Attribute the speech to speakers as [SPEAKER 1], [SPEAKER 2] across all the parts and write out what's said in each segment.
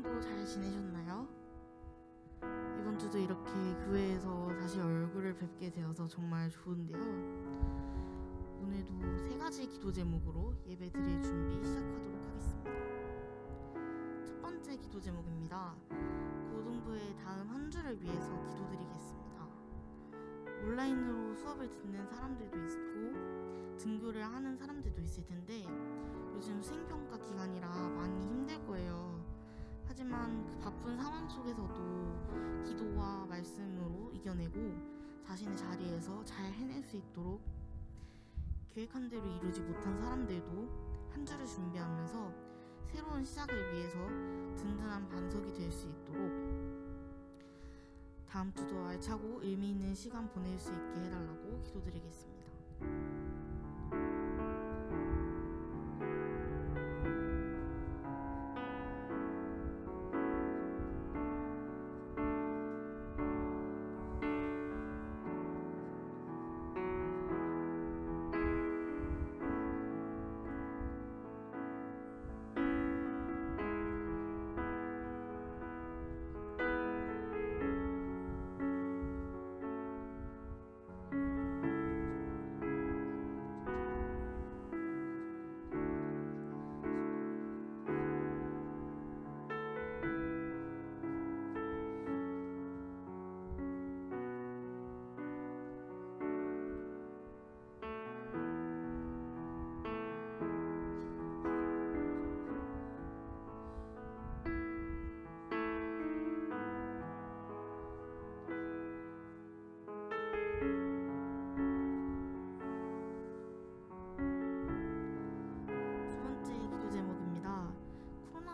[SPEAKER 1] 주도 잘 지내셨나요? 이번 주도 이렇게 교회에서 다시 얼굴을 뵙게 되어서 정말 좋은데요. 오늘도 세 가지 기도 제목으로 예배 드릴 준비 시작하도록 하겠습니다. 첫 번째 기도 제목입니다. 고등부의 다음 한 주를 위해서 기도드리겠습니다. 온라인으로 수업을 듣는 사람들도 있고 등교를 하는 사람들도 있을 텐데 요즘 수행평가 기간이라 많이 힘들 거예요. 하지만 그 바쁜 상황 속에서도 기도와 말씀으로 이겨내고 자신의 자리에서 잘 해낼 수 있도록 계획한 대로 이루지 못한 사람들도 한 주를 준비하면서 새로운 시작을 위해서 든든한 반석이 될 수 있도록 다음 주도 알차고 의미 있는 시간 보낼 수 있게 해달라고 기도드리겠습니다.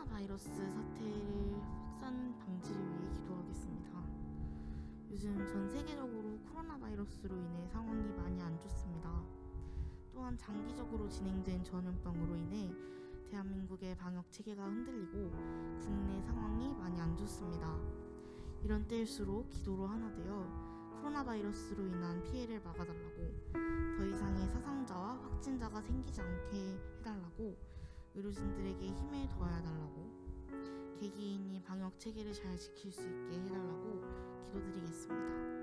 [SPEAKER 1] 바이러스 사태를 확산 방지를 위해 기도하겠습니다. 요즘 전 세계적으로 코로나 바이러스로 인해 상황이 많이 안 좋습니다. 또한 장기적으로 진행된 전염병으로 인해 대한민국의 방역 체계가 흔들리고 국내 상황이 많이 안 좋습니다. 이런 때일수록 기도로 하나 되어 코로나 바이러스로 인한 피해를 막아달라고, 더 이상의 사상자와 확진자가 생기지 않게 해달라고, 의료진들에게 힘을 더해달라고, 개개인이 방역 체계를 잘 지킬 수 있게 해달라고 기도드리겠습니다.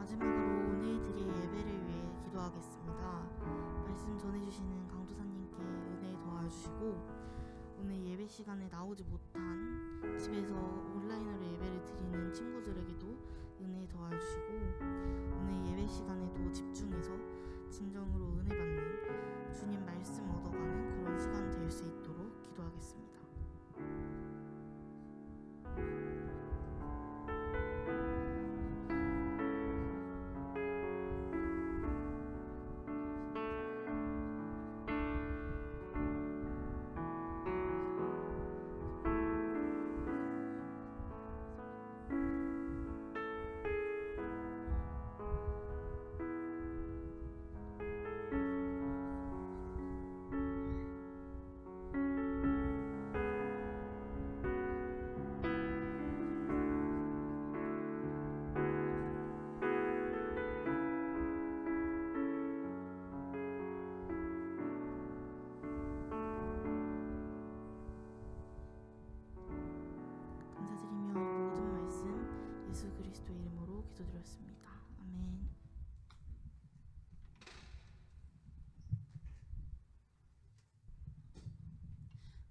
[SPEAKER 1] 마지막으로 오늘 드릴 예배를 위해 기도하겠습니다. 말씀 전해주시는 강도사님께 은혜 더하여주시고, 오늘 예배 시간에 나오지 못한 집에서 온라인으로 예배를 드리는 친구들에게도 은혜 더하여주시고, 오늘 예배 시간에도 집중해서 진정으로 은혜 받는 주님 말씀 얻어가는 그런 시간 될 수 있도록 기도하겠습니다.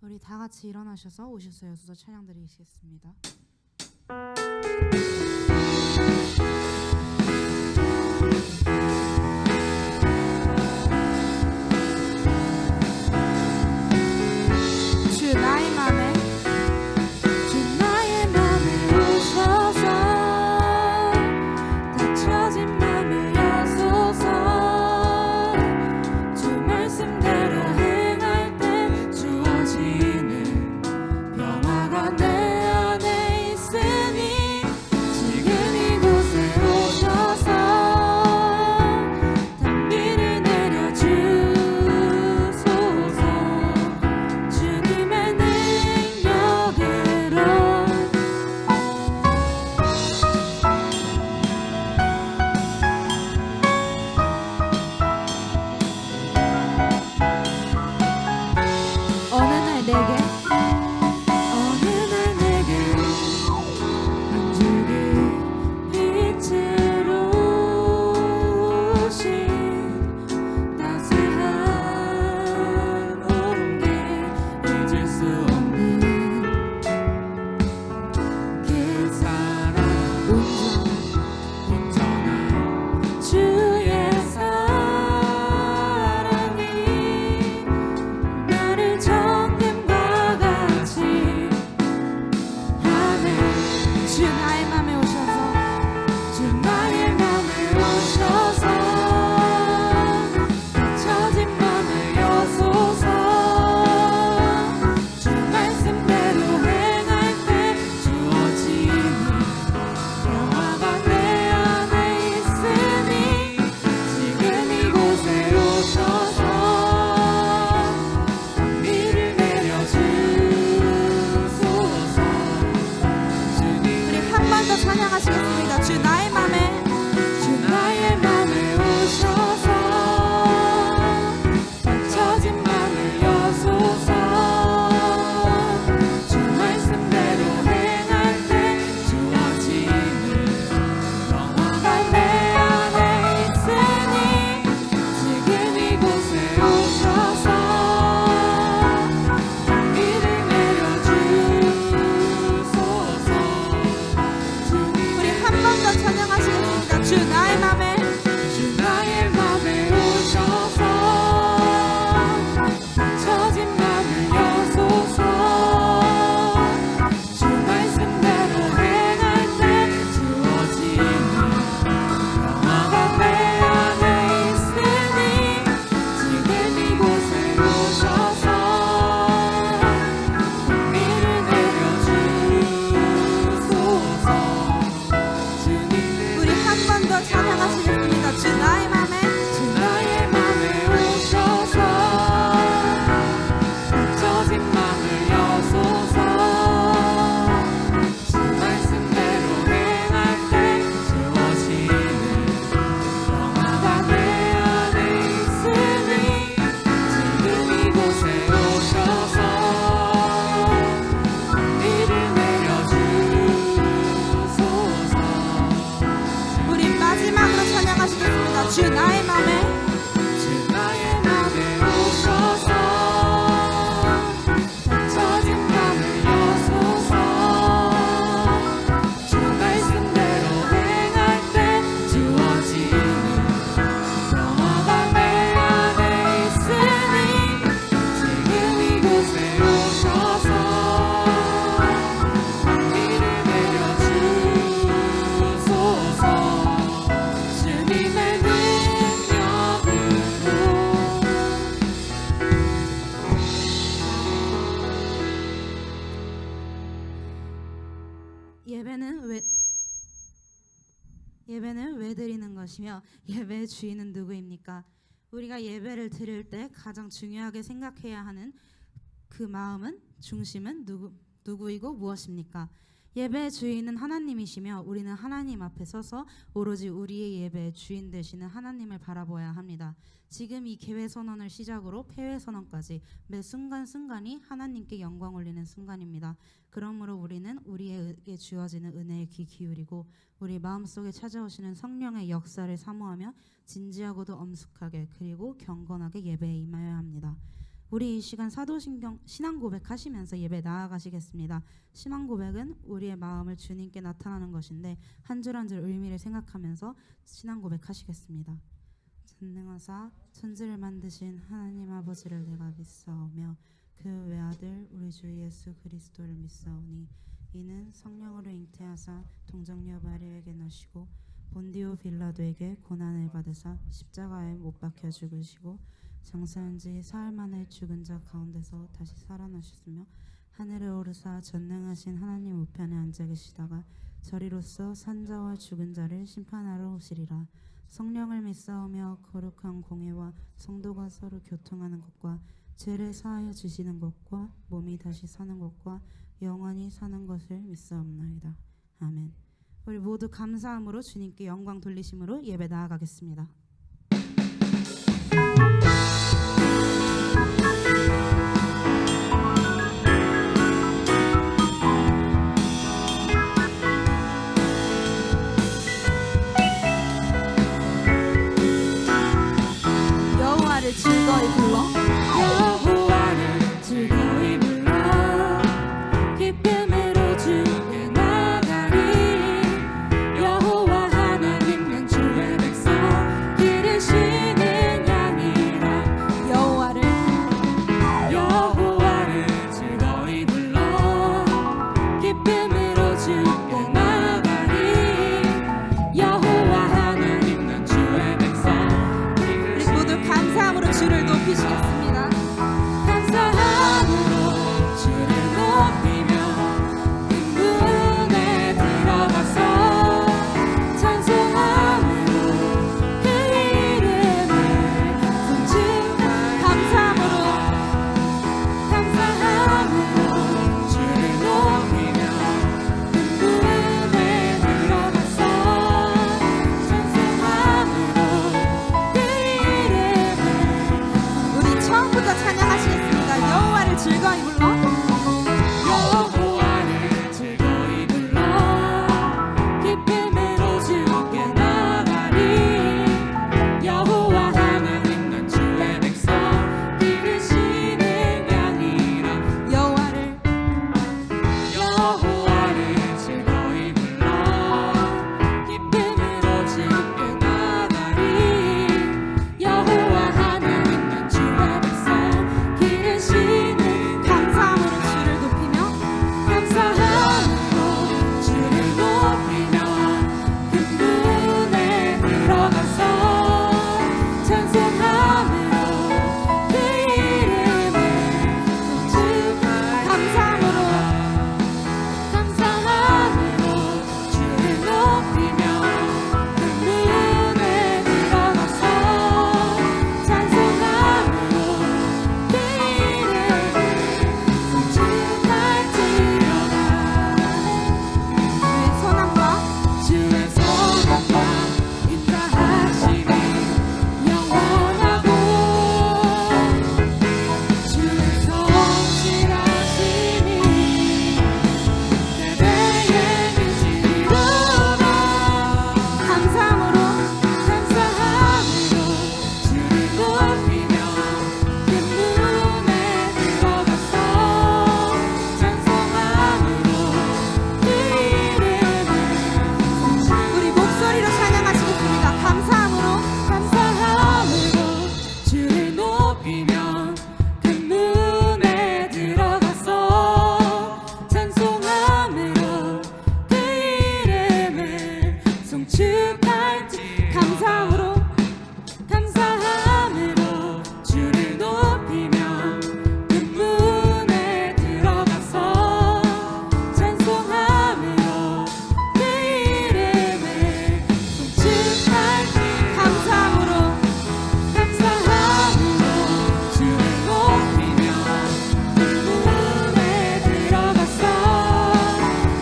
[SPEAKER 2] 우리 다 같이 일어나셔서 오셔서 여수서 찬양 드리시겠습니다. 주 나의 맘에 주 나의 맘에 오셔서 닫혀진 맘을 여소서 주 말씀대로 행할 때 주어지는 평화가 내 안에 있으니 지금 이곳에 오셔서 단비를 내려 주소서 주님의 능력으로 어느 날 내게 한 줄기 빛으로 오신 따스한 온기 잊을 수 없는 그 사랑 온전한 주의 사랑이 나를 정금과 같이 하네. 주 나의 맘에 오셔서 주 나의 맘에 오셔서 닫혀진 맘을 여소서 주 말씀대로 행할 때 주어지는 평화가 내 안에 있으니 지금 이곳에 오셔서 단비를 내려 주소서 주님 우리 한 번 더 찬양하시겠습니다. 주 나의 맘에 오셔서 닫혀진 맘을 여소서 주 말씀대로 행할 때 주어지는 평화가 내 안에 있으니 지금 이곳에 오셔서 단비를 내려 주소서 주님 우리 한 번 더 찬양하시겠습니다. 주 나의 맘에 오셔서 닫혀진 맘을 여소서 주 말씀대로 행할 때 주어지는 평화가 내 안에 있으니 지금 이곳에 오셔서 단비를 내려 주소서 주님 우리 한 번 더 찬양하시겠습니다. 주 나의 맘에 오셔서 닫혀진 맘을 여소서 주 말씀대로 행할 때 주어지는 평화가 내 안에 있으니 지금 이곳에 오셔서 단비를 내려 주소서 우리 마지막으로 찬양하시겠습니다. 주 나의 맘에 오셔서 닫혀진 맘을 여소서 주 말씀대로 행할 때 주어지는 평화가 내 안에 있으니 지금 이곳에 오셔서 단비를 내려 주소서 주님의 예배는 왜 드리는 것이며 예배의 주인은 누구입니까? 우리가 예배를 드릴 때 가장 중요하게 생각해야 하는 그 마음은 중심은 누구이고 무엇입니까? 예배의 주인은 하나님이시며 우리는 하나님 앞에 서서 오로지 우리의 예배의 주인 되시는 하나님을 바라보아야 합니다. 지금 이 개회 선언을 시작으로 폐회 선언까지 매 순간순간이 하나님께 영광 올리는 순간입니다. 그러므로 우리는 우리에게 주어지는 은혜에 귀 기울이고 우리 마음속에 찾아오시는 성령의 역사를 사모하며 진지하고도 엄숙하게 그리고 경건하게 예배에 임하여야 합니다. 우리 이 시간 사도신경 신앙 고백하시면서 예배 나아가시겠습니다. 신앙 고백은 우리의 마음을 주님께 나타나는 것인데 한 줄 한 줄 의미를 생각하면서 신앙 고백하시겠습니다. 전능하사 천지를 만드신 하나님 아버지를 내가 믿사오며 그 외아들 우리 주 예수 그리스도를 믿사오니 이는 성령으로 잉태하사 동정녀 마리아에게 나시고 본디오 빌라도에게 고난을 받으사 십자가에 못 박혀 죽으시고 장사한 지 사흘 만에 죽은 자 가운데서 다시 살아나셨으며 하늘에 오르사 전능하신 하나님 우편에 앉아 계시다가 저리로서 산자와 죽은 자를 심판하러 오시리라. 성령을 믿사오며 거룩한 공회와 성도가 서로 교통하는 것과 죄를 사하여 주시는 것과 몸이 다시 사는 것과 영원히 사는 것을 믿사옵나이다. 아멘. 우리 모두 감사함으로 주님께 영광 돌리심으로 예배 나아가겠습니다.
[SPEAKER 3] 여호와를 즐거이 불러 여호와를 즐거이 불러 기쁨으로 주께 나가리 여호와 하나님은 주의 백성 기르시는 양이라 여호와를 즐거이 불러 기쁨으로 주께 나가리 여호와 하나님은 주의 백성 우리 모두 감사함으로 주를 높이시겠습니다. 감사함으로 주를 높이며 그 문에 들어가서 찬송함으로 그 이름을 송축하 감사함으로 주를 높이며 그 문에 들어가서 찬송함으로 그 이름을 우리 처음부터 찬양하시겠습니다. 여호와를 즐거이 불러 여호와를 즐거이 불러 기쁨으로 주께 나가리 여호와 하나님은 주의 백성 기르시는 양이라 여호와를 즐거이 불러 기쁨으로 주께 나가리 여호와 하나님은 주의 백성 기르시는 감사함으로 주를 높이며 주를 높이며 그 문에 들어가서 찬송함으로 그 이름을 송축하 감사함으로 주를 높이며 그 문에 들어가서 찬송함으로 그 이름을 송축할지어다 주의 선함과 인자하심이 영원하고 주의 성실하심이 대대에 미치리로다 감사함으로 주를 높이며 그 문에 들어가서 찬송함으로 그 이름을 우리 목소리로 찬양하시겠습니다. 감사함으로 주를 높이며 그 문에 들어가서 찬송함으로 그 이름을 송축할지 감사함으로 주를 높이며 그 문에 들어가서 찬송함으로 그 이름을 송축할지 감사함으로 주를 높이며 그 문에 들어가서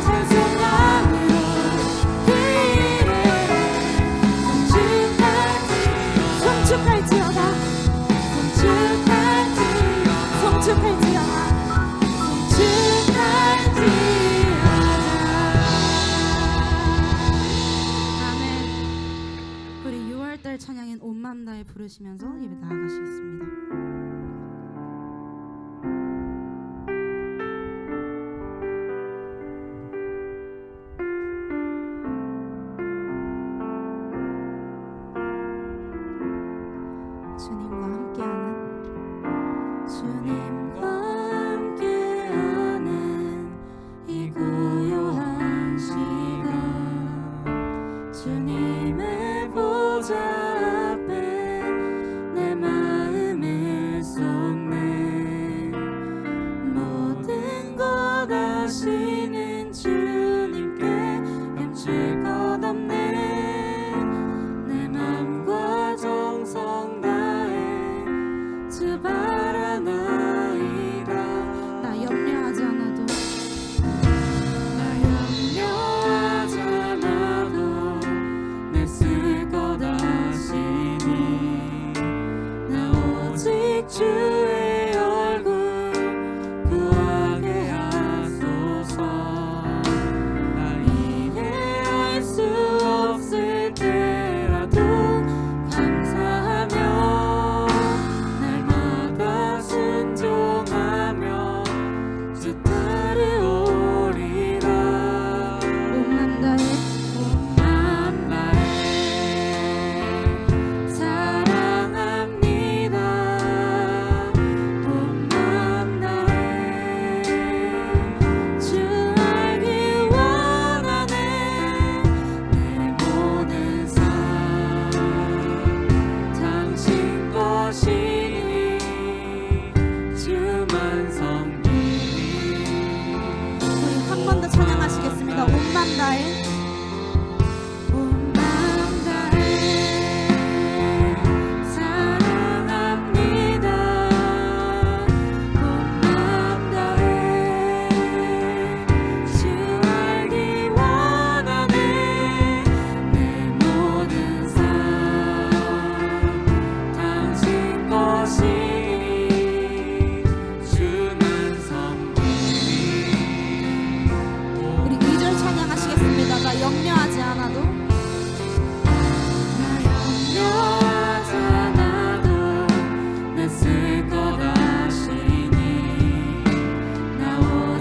[SPEAKER 3] 찬송함으로 그 이름을 송축할지어다
[SPEAKER 2] 아멘. 우리 6월달 찬양인 온 마음 다해 부르시면서 예배 나아가시겠습니다.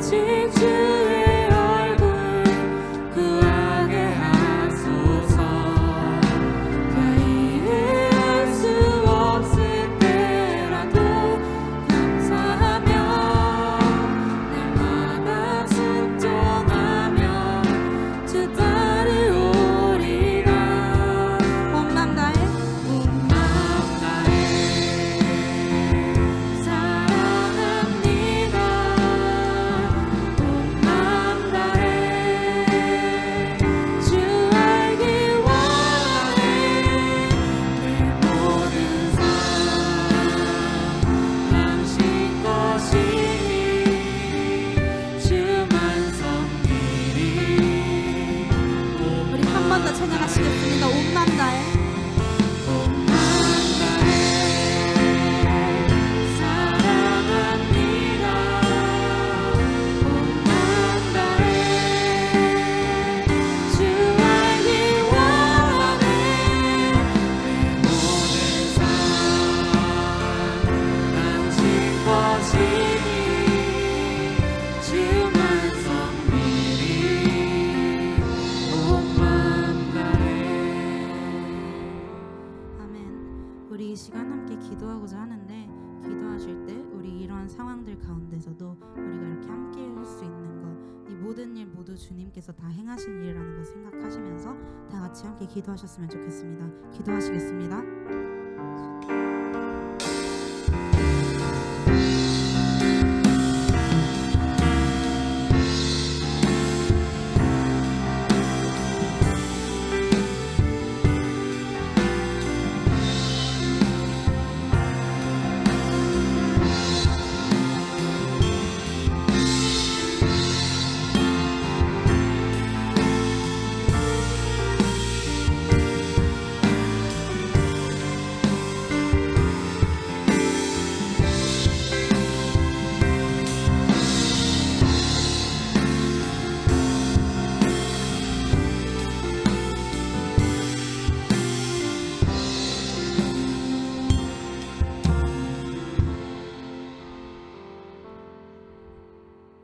[SPEAKER 4] 오직 주의 얼굴 구하게 하소서. 이해할 수 없을 때라도 감사하며 날마다 순종하며 주 따르오리라.
[SPEAKER 3] 온 맘 다해
[SPEAKER 4] 온 마음 다해 사랑합니다. 온 마음 다해 주 알기 원해. 내 모든 삶 당신 것이니 주만 섬기리.
[SPEAKER 3] 우리 한 번 더 찬양하시겠습니다. 온 맘 다해
[SPEAKER 4] 온 마음 다해 사랑합니다. 온 마음 다해 주 알기 원해. 내 모든 삶 당신 것이니 주만 섬기리. 온 마음 다해.
[SPEAKER 2] 아멘. 우리 이 시간 함께 기도하고자 하는데, 기도하실 때 우리 이러한 상황들 가운데서도 우리가 이렇게 함께 할 수 있는 것, 이 모든 일 모두 주님께서 다 행하신 일이라는 걸 생각하시면서 다 같이 함께 기도하셨으면 좋겠습니다. 기도하시겠습니다.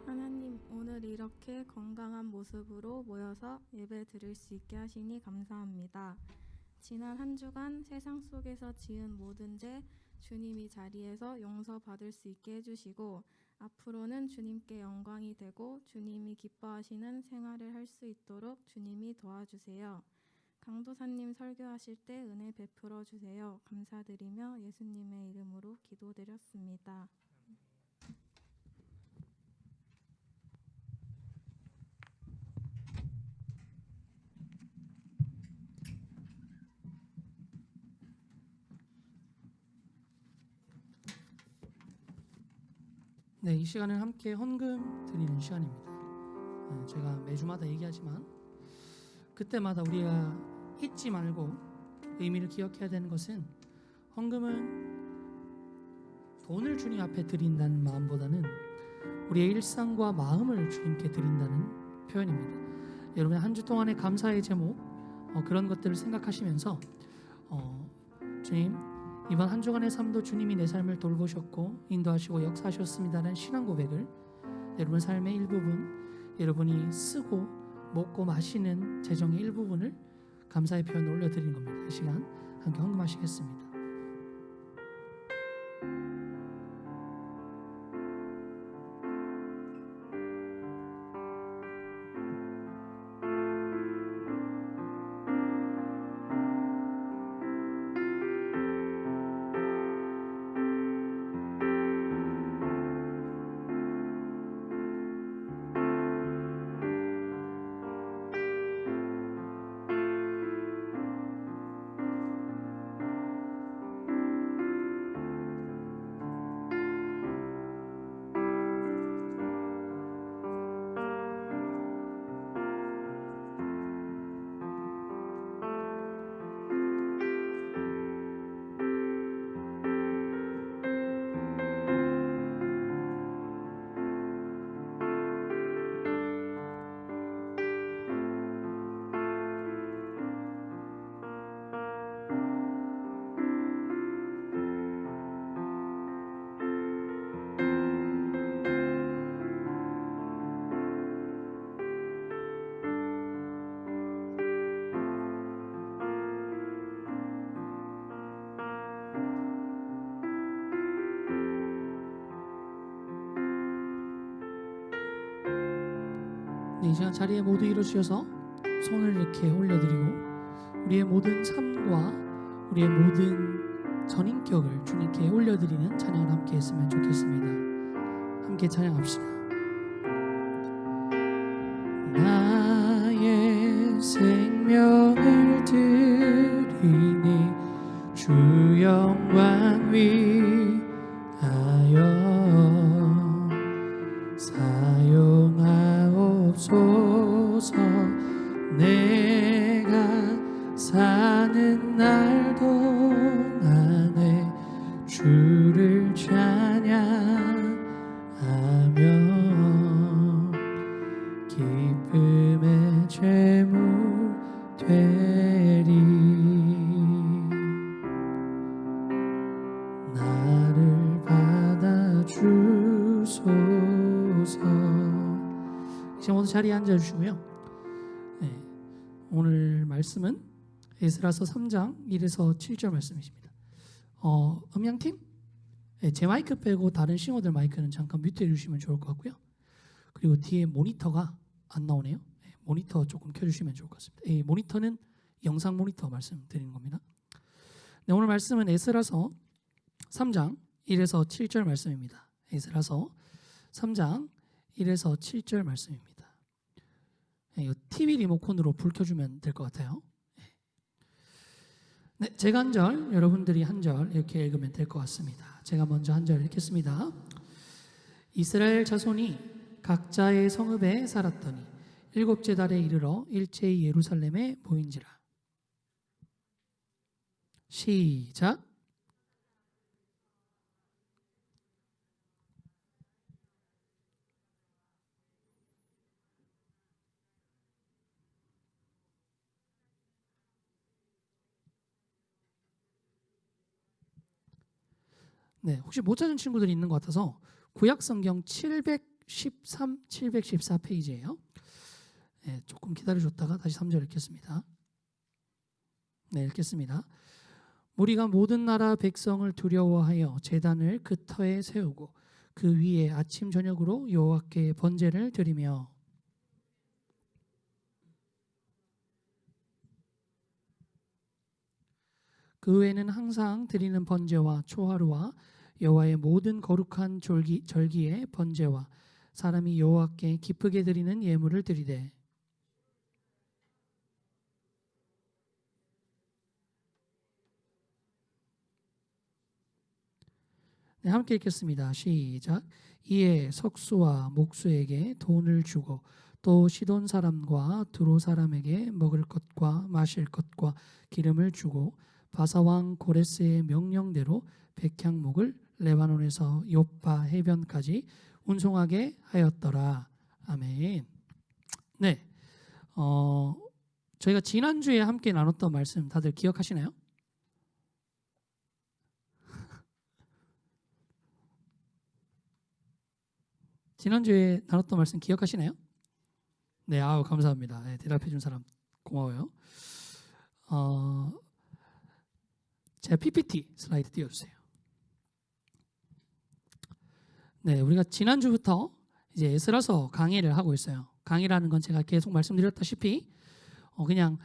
[SPEAKER 5] 하나님, 오늘 이렇게 건강한 모습으로 모여서 예배 드릴 수 있게 하시니 감사합니다. 지난 한 주간 세상 속에서 지은 모든 죄 주님이 자리에서 용서받을 수 있게 해주시고, 앞으로는 주님께 영광이 되고 주님이 기뻐하시는 생활을 할 수 있도록 주님이 도와주세요. 강도사님 설교하실 때 은혜 베풀어 주세요. 감사드리며 예수님의 이름으로 기도드렸습니다.
[SPEAKER 6] 네, 이 시간은 함께 헌금 드리는 시간입니다. 제가 매주마다 얘기하지만 그때마다 우리가 잊지 말고 의미를 기억해야 되는 것은, 헌금은 돈을 주님 앞에 드린다는 마음보다는 우리의 일상과 마음을 주님께 드린다는 표현입니다. 여러분 한 주 동안의 감사의 제목, 그런 것들을 생각하시면서 주님, 이번 한 주간의 삶도 주님이 내 삶을 돌보셨고 인도하시고 역사하셨습니다라는 신앙 고백을 여러분 삶의 일부분, 여러분이 쓰고 먹고 마시는 재정의 일부분을 감사의 표현을 올려드리는 겁니다. 이 시간 함께 헌금하시겠습니다. 네, 이 시간 자리에 모두 일어주셔서 손을 이렇게 올려드리고 우리의 모든 삶과 우리의 모든 전인격을 주님께 올려드리는 찬양을 함께 했으면 좋겠습니다. 함께 찬양합시다. 나의 생명을 드리니 주 영광 위하여 사용하옵소서. 내가 사는 날 동안에 주를 찬양하며 기쁨의 제물 되리. 나를 받아주소서. 이제 모두 자리에 앉아주시고요. 네, 오늘 말씀은 에스라서 3장 1에서 7절 말씀이십니다. 음향팀? 네, 제 마이크 빼고 다른 싱어들 마이크는 잠깐 뮤트 해주시면 좋을 것 같고요. 그리고 뒤에 모니터가 안 나오네요. 네, 모니터 조금 켜주시면 좋을 것 같습니다. 이 모니터는 영상 모니터 말씀드리는 겁니다. 네, 오늘 말씀은 에스라서 3장 1에서 7절 말씀입니다. 에스라서 3장 1에서 7절 말씀입니다. 네, TV 리모컨으로 불 켜주면 될 것 같아요. 네, 제가 한 절, 여러분들이 한 절 이렇게 읽으면 될 것 같습니다. 제가 먼저 한 절 읽겠습니다. 이스라엘 자손이 각자의 성읍에 살았더니 일곱째 달에 이르러 일제히 예루살렘에 모인지라. 시작. 네, 혹시 못 찾은 친구들이 있는 것 같아서 구약성경 713, 714페이지예요. 네, 조금 기다려줬다가 다시 3절 읽겠습니다. 네, 읽겠습니다. 무리가 모든 나라 백성을 두려워하여 제단을 그 터에 세우고 그 위에 아침 저녁으로 여호와께 번제를 드리며 그 외에는 항상 드리는 번제와 초하루와 여호와의 모든 거룩한 절기의 번제와 사람이 여호와께 기쁘게 드리는 예물을 드리되. 네, 함께 읽겠습니다. 시작. 이에 석수와 목수에게 돈을 주고 또 시돈 사람과 두로 사람에게 먹을 것과 마실 것과 기름을 주고 바사왕 고레스의 명령대로 백향목을 레바논에서 요파 해변까지 운송하게 하였더라. 아멘. 네, 저희가 지난주에 함께 나눴던 말씀 다들 기억하시나요? 지난주에 나눴던 말씀 기억하시나요? 네, 아우 감사합니다. 네, 대답해 준 사람 고마워요. 제 PPT 슬라이드 띄워주세요. 네, 우리가 지난주부터 이제 에스라서 강의를 하고 있어요. 강의라는 건 제가 계속 말씀드렸다시피 그냥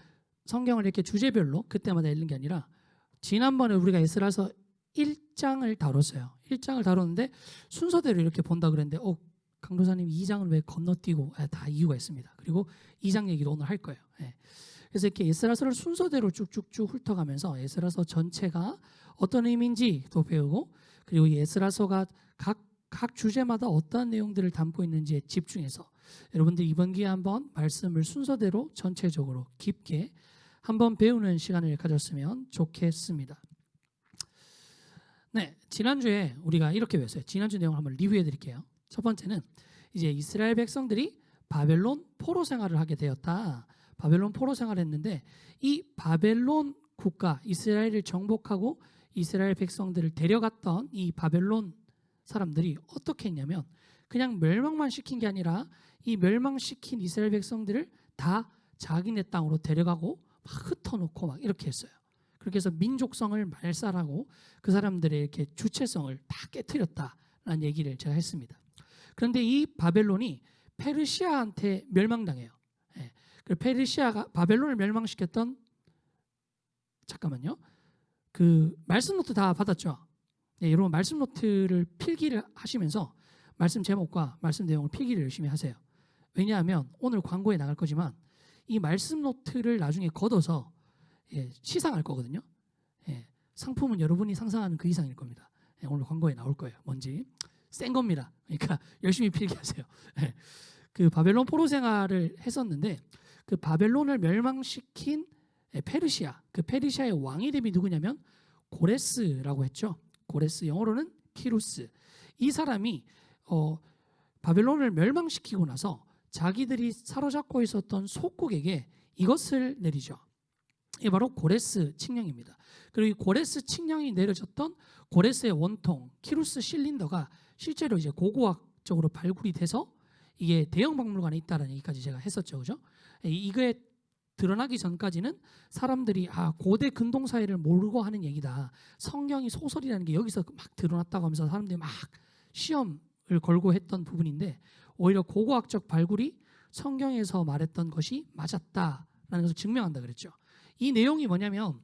[SPEAKER 6] 성경을 이렇게 주제별로 그때마다 읽는 게 아니라 지난번에 우리가 에스라서 1장을 다뤘어요. 1장을 다뤘는데 순서대로 이렇게 본다 그랬는데 강도사님 2장을 왜 건너뛰고 다 이유가 있습니다. 그리고 2장 얘기도 오늘 할 거예요. 네. 그래서 이렇게 에스라서를 순서대로 쭉쭉쭉 훑어가면서 에스라서 전체가 어떤 의미인지 또 배우고 그리고 이 에스라서가 각 주제마다 어떠한 내용들을 담고 있는지에 집중해서 여러분들 이번 기회에 한번 말씀을 순서대로 전체적으로 깊게 한번 배우는 시간을 가졌으면 좋겠습니다. 네, 지난주에 우리가 이렇게 배웠어요. 지난주 내용을 한번 리뷰해 드릴게요. 첫 번째는 이제 이스라엘 백성들이 바벨론 포로 생활을 하게 되었다. 바벨론 포로 생활을 했는데 이 바벨론 국가 이스라엘을 정복하고 이스라엘 백성들을 데려갔던 이 바벨론 사람들이 어떻게 했냐면 그냥 멸망만 시킨 게 아니라 이 멸망시킨 이스라엘 백성들을 다 자기네 땅으로 데려가고 막 흩어놓고 막 이렇게 했어요. 그렇게 해서 민족성을 말살하고 그 사람들의 이렇게 주체성을 다 깨트렸다라는 얘기를 제가 했습니다. 그런데 이 바벨론이 페르시아한테 멸망당해요. 예. 그 페르시아가 바벨론을 멸망시켰던 잠깐만요. 그 말씀 노트 다 받았죠? 네, 여러분 말씀 노트를 필기를 하시면서 말씀 제목과 말씀 내용을 필기를 열심히 하세요. 왜냐하면 오늘 광고에 나갈 거지만 이 말씀 노트를 나중에 걷어서 시상할 거거든요. 상품은 여러분이 상상하는 그 이상일 겁니다. 오늘 광고에 나올 거예요. 뭔지 센 겁니다. 그러니까 열심히 필기하세요. 그 바벨론 포로 생활을 했었는데 그 바벨론을 멸망시킨 페르시아, 그 페르시아의 왕 이름이 누구냐면 고레스라고 했죠. 고레스, 영어로는 키루스. 이 사람이 바벨론을 멸망시키고 나서 자기들이 사로잡고 있었던 속국에게 이것을 내리죠. 이게 바로 고레스 칙령입니다. 그리고 이 고레스 칙령이 내려졌던 고레스의 원통 키루스 실린더가 실제로 이제 고고학적으로 발굴이 돼서 이게 대형 박물관에 있다는 얘기까지 제가 했었죠, 그죠? 이거에 드러나기 전까지는 사람들이 고대 근동 사회를 모르고 하는 얘기다. 성경이 소설이라는 게 여기서 막 드러났다고 하면서 사람들이 막 시험을 걸고 했던 부분인데 오히려 고고학적 발굴이 성경에서 말했던 것이 맞았다라는 것을 증명한다 그랬죠. 이 내용이 뭐냐면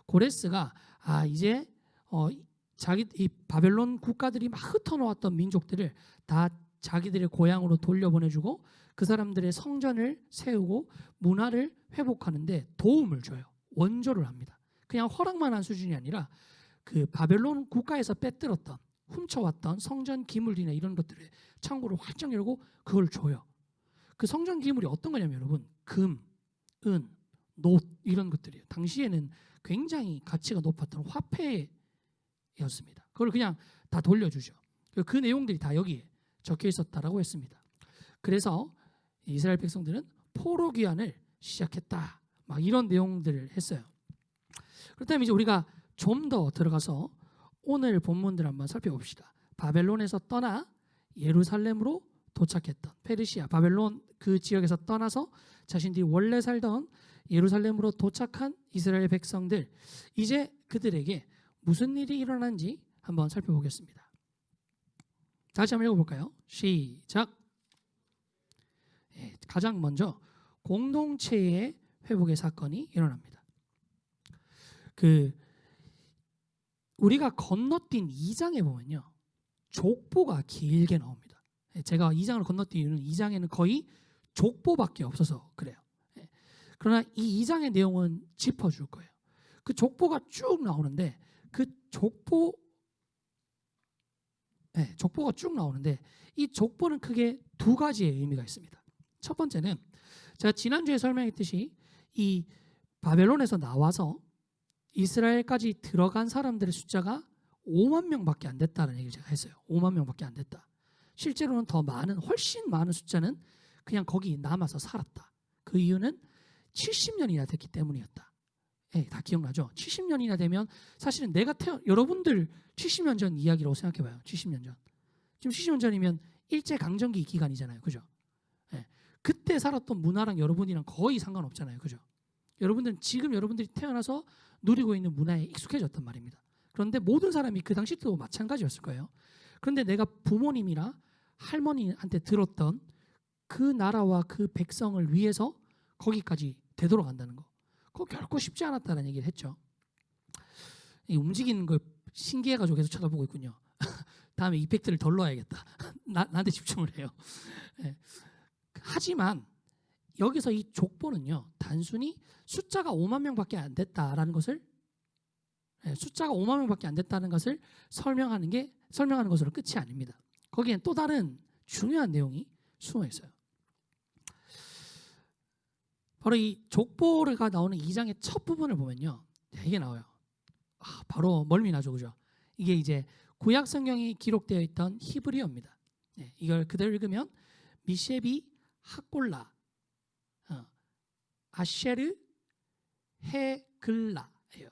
[SPEAKER 6] 고레스가 이제 이 바벨론 국가들이 막 흩어놓았던 민족들을 다 자기들의 고향으로 돌려보내주고 그 사람들의 성전을 세우고 문화를 회복하는데 도움을 줘요. 원조를 합니다. 그냥 허락만 한 수준이 아니라 그 바벨론 국가에서 빼들었던 훔쳐왔던 성전 기물이나 이런 것들을 창고를 활짝 열고 그걸 줘요. 그 성전 기물이 어떤 거냐면 여러분 금, 은, 놋 이런 것들이에요. 당시에는 굉장히 가치가 높았던 화폐였습니다. 그걸 그냥 다 돌려주죠. 그 내용들이 다 여기에 적혀 있었다라고 했습니다. 그래서 이스라엘 백성들은 포로 귀환을 시작했다. 막 이런 내용들을 했어요. 그렇다면 이제 우리가 좀 더 들어가서 오늘 본문들 한번 살펴봅시다. 바벨론에서 떠나 예루살렘으로 도착했던 페르시아, 바벨론 그 지역에서 떠나서 자신들이 원래 살던 예루살렘으로 도착한 이스라엘 백성들, 이제 그들에게 무슨 일이 일어난지 한번 살펴보겠습니다. 다시 한번 읽어볼까요? 시작. 가장 먼저 공동체의 회복의 사건이 일어납니다. 우리가 건너뛴 2장에 보면요, 족보가 길게 나옵니다. 제가 2장을 건너뛴 이유는 2장에는 거의 족보밖에 없어서 그래요. 그러나 이 2장의 내용은 짚어줄 거예요. 그 족보가 쭉 나오는데 족보가 쭉 나오는데 이 족보는 크게 두 가지의 의미가 있습니다. 첫 번째는 제가 지난주에 설명했듯이 이 바벨론에서 나와서 이스라엘까지 들어간 사람들의 숫자가 5만 명밖에 안 됐다는 얘기를 제가 했어요. 5만 명밖에 안 됐다. 실제로는 더 많은, 훨씬 많은 숫자는 그냥 거기 남아서 살았다. 그 이유는 70년이나 됐기 때문이었다. 다 기억나죠? 70년이나 되면 사실은 여러분들 70년 전 이야기라고 생각해봐요. 70년 전. 지금 70년 전이면 일제강점기 기간이잖아요. 그죠? 그때 살았던 문화랑 여러분이랑 거의 상관없잖아요. 그죠? 여러분들은 지금 여러분들이 태어나서 누리고 있는 문화에 익숙해졌단 말입니다. 그런데 모든 사람이 그 당시 때도 마찬가지였을 거예요. 그런데 내가 부모님이나 할머니한테 들었던 그 나라와 그 백성을 위해서 거기까지 되돌아간다는 거, 그거 결코 쉽지 않았다는 얘기를 했죠. 움직이는 걸 신기해가지고 계속 쳐다보고 있군요. 다음에 이펙트를 덜 넣어야겠다. 나한테 집중을 해요. 하지만 여기서 이 족보는요, 단순히 숫자가 5만 명밖에 안 됐다라는 것을 설명하는 것으로 끝이 아닙니다. 거기엔 또 다른 중요한 내용이 숨어 있어요. 바로 이 족보가 나오는 2장의 첫 부분을 보면요, 이게 나와요. 바로 멀미 나죠, 그죠? 이게 이제 구약 성경이 기록되어 있던 히브리어입니다. 이걸 그대로 읽으면 미셰비 하골라 아쉐르 헤글라예요.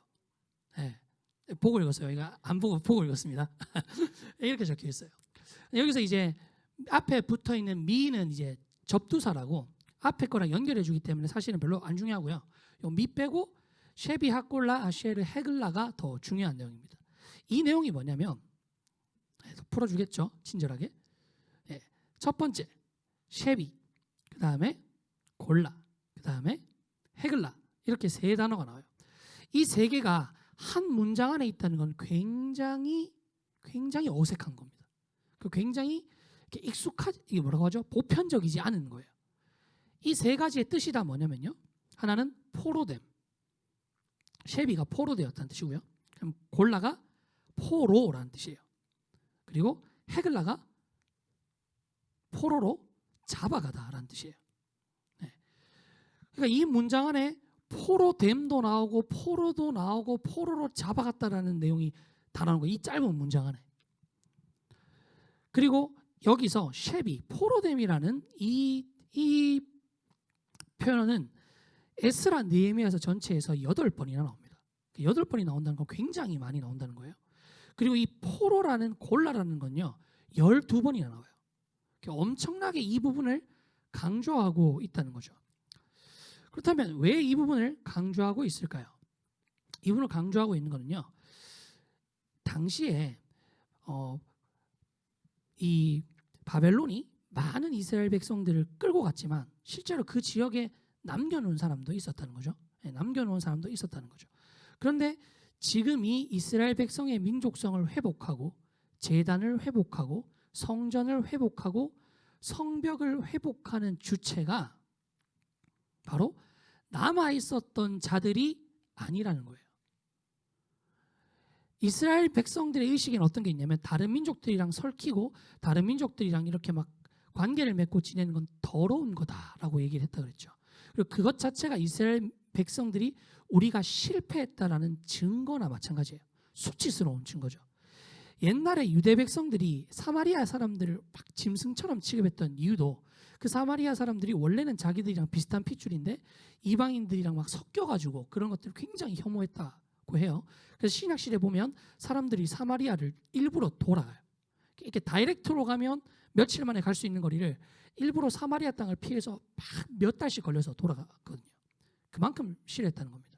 [SPEAKER 6] 보고 읽었어요. 이거 안 보고 읽었습니다. 이렇게 적혀 있어요. 여기서 이제 앞에 붙어 있는 미는 이제 접두사라고 앞에 거랑 연결해 주기 때문에 사실은 별로 안 중요하고요. 요 미 빼고 쉐비 하골라 아쉐르 헤글라가 더 중요한 내용입니다. 이 내용이 뭐냐면 풀어주겠죠, 친절하게. 첫 번째, 쉐비, 그 다음에 골라, 그 다음에 헤글라, 이렇게 세 단어가 나와요. 이 세 개가 한 문장 안에 있다는 건 굉장히 어색한 겁니다. 굉장히 이렇게 이게 뭐라고 하죠? 보편적이지 않은 거예요. 이 세 가지의 뜻이 다 뭐냐면요. 하나는 포로됨, 쉐비가 포로되었다는 뜻이고요. 그럼 골라가 포로라는 뜻이에요. 그리고 헤글라가 포로로 잡아가다라는 뜻이에요. 네. 그러니까 이 문장 안에 포로됨도 나오고 포로도 나오고 포로로 잡아갔다라는 내용이 다 나오는 거예요. 이 짧은 문장 안에. 그리고 여기서 쉐비, 포로됨이라는 이 표현은 에스라 느헤미야서 전체에서 8번이나 나옵니다. 8번이 나온다는 건 굉장히 많이 나온다는 거예요. 그리고 이 포로라는 골라라는 건요 12번이나 나와요. 엄청나게 이 부분을 강조하고 있다는 거죠. 그렇다면 왜 이 부분을 강조하고 있을까요? 이 부분을 강조하고 있는 거는요. 당시에 이 바벨론이 많은 이스라엘 백성들을 끌고 갔지만 실제로 그 지역에 남겨놓은 사람도 있었다는 거죠. 남겨놓은 사람도 있었다는 거죠. 그런데 지금 이 이스라엘 백성의 민족성을 회복하고 제단을 회복하고 성전을 회복하고 성벽을 회복하는 주체가 바로 남아있었던 자들이 아니라는 거예요. 이스라엘 백성들의 의식에는 어떤 게 있냐면 다른 민족들이랑 설키고 다른 민족들이랑 이렇게 막 관계를 맺고 지내는 건 더러운 거다라고 얘기를 했다 그랬죠. 그리고 그것 자체가 이스라엘 백성들이 우리가 실패했다라는 증거나 마찬가지예요. 수치스러운 증거죠. 옛날에 유대 백성들이 사마리아 사람들을 막 짐승처럼 취급했던 이유도 그 사마리아 사람들이 원래는 자기들이랑 비슷한 핏줄인데 이방인들이랑 막 섞여가지고 그런 것들을 굉장히 혐오했다고 해요. 그래서 신약시대 보면 사람들이 사마리아를 일부러 돌아가요. 이렇게 다이렉트로 가면 며칠 만에 갈 수 있는 거리를 일부러 사마리아 땅을 피해서 막 몇 달씩 걸려서 돌아가거든요. 그만큼 싫어했다는 겁니다.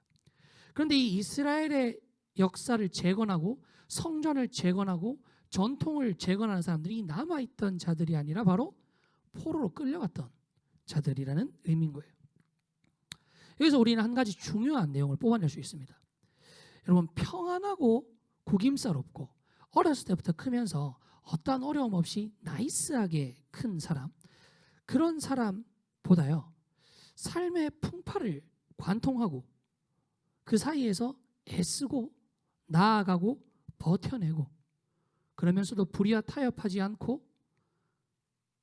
[SPEAKER 6] 그런데 이 이스라엘의 역사를 재건하고 성전을 재건하고 전통을 재건하는 사람들이 남아있던 자들이 아니라 바로 포로로 끌려갔던 자들이라는 의미인 거예요. 여기서 우리는 한 가지 중요한 내용을 뽑아낼 수 있습니다. 여러분, 평안하고 구김살 없고 어렸을 때부터 크면서 어떠한 어려움 없이 나이스하게 큰 사람, 그런 사람보다요 삶의 풍파를 관통하고 그 사이에서 애쓰고 나아가고 버텨내고 그러면서도 불의와 타협하지 않고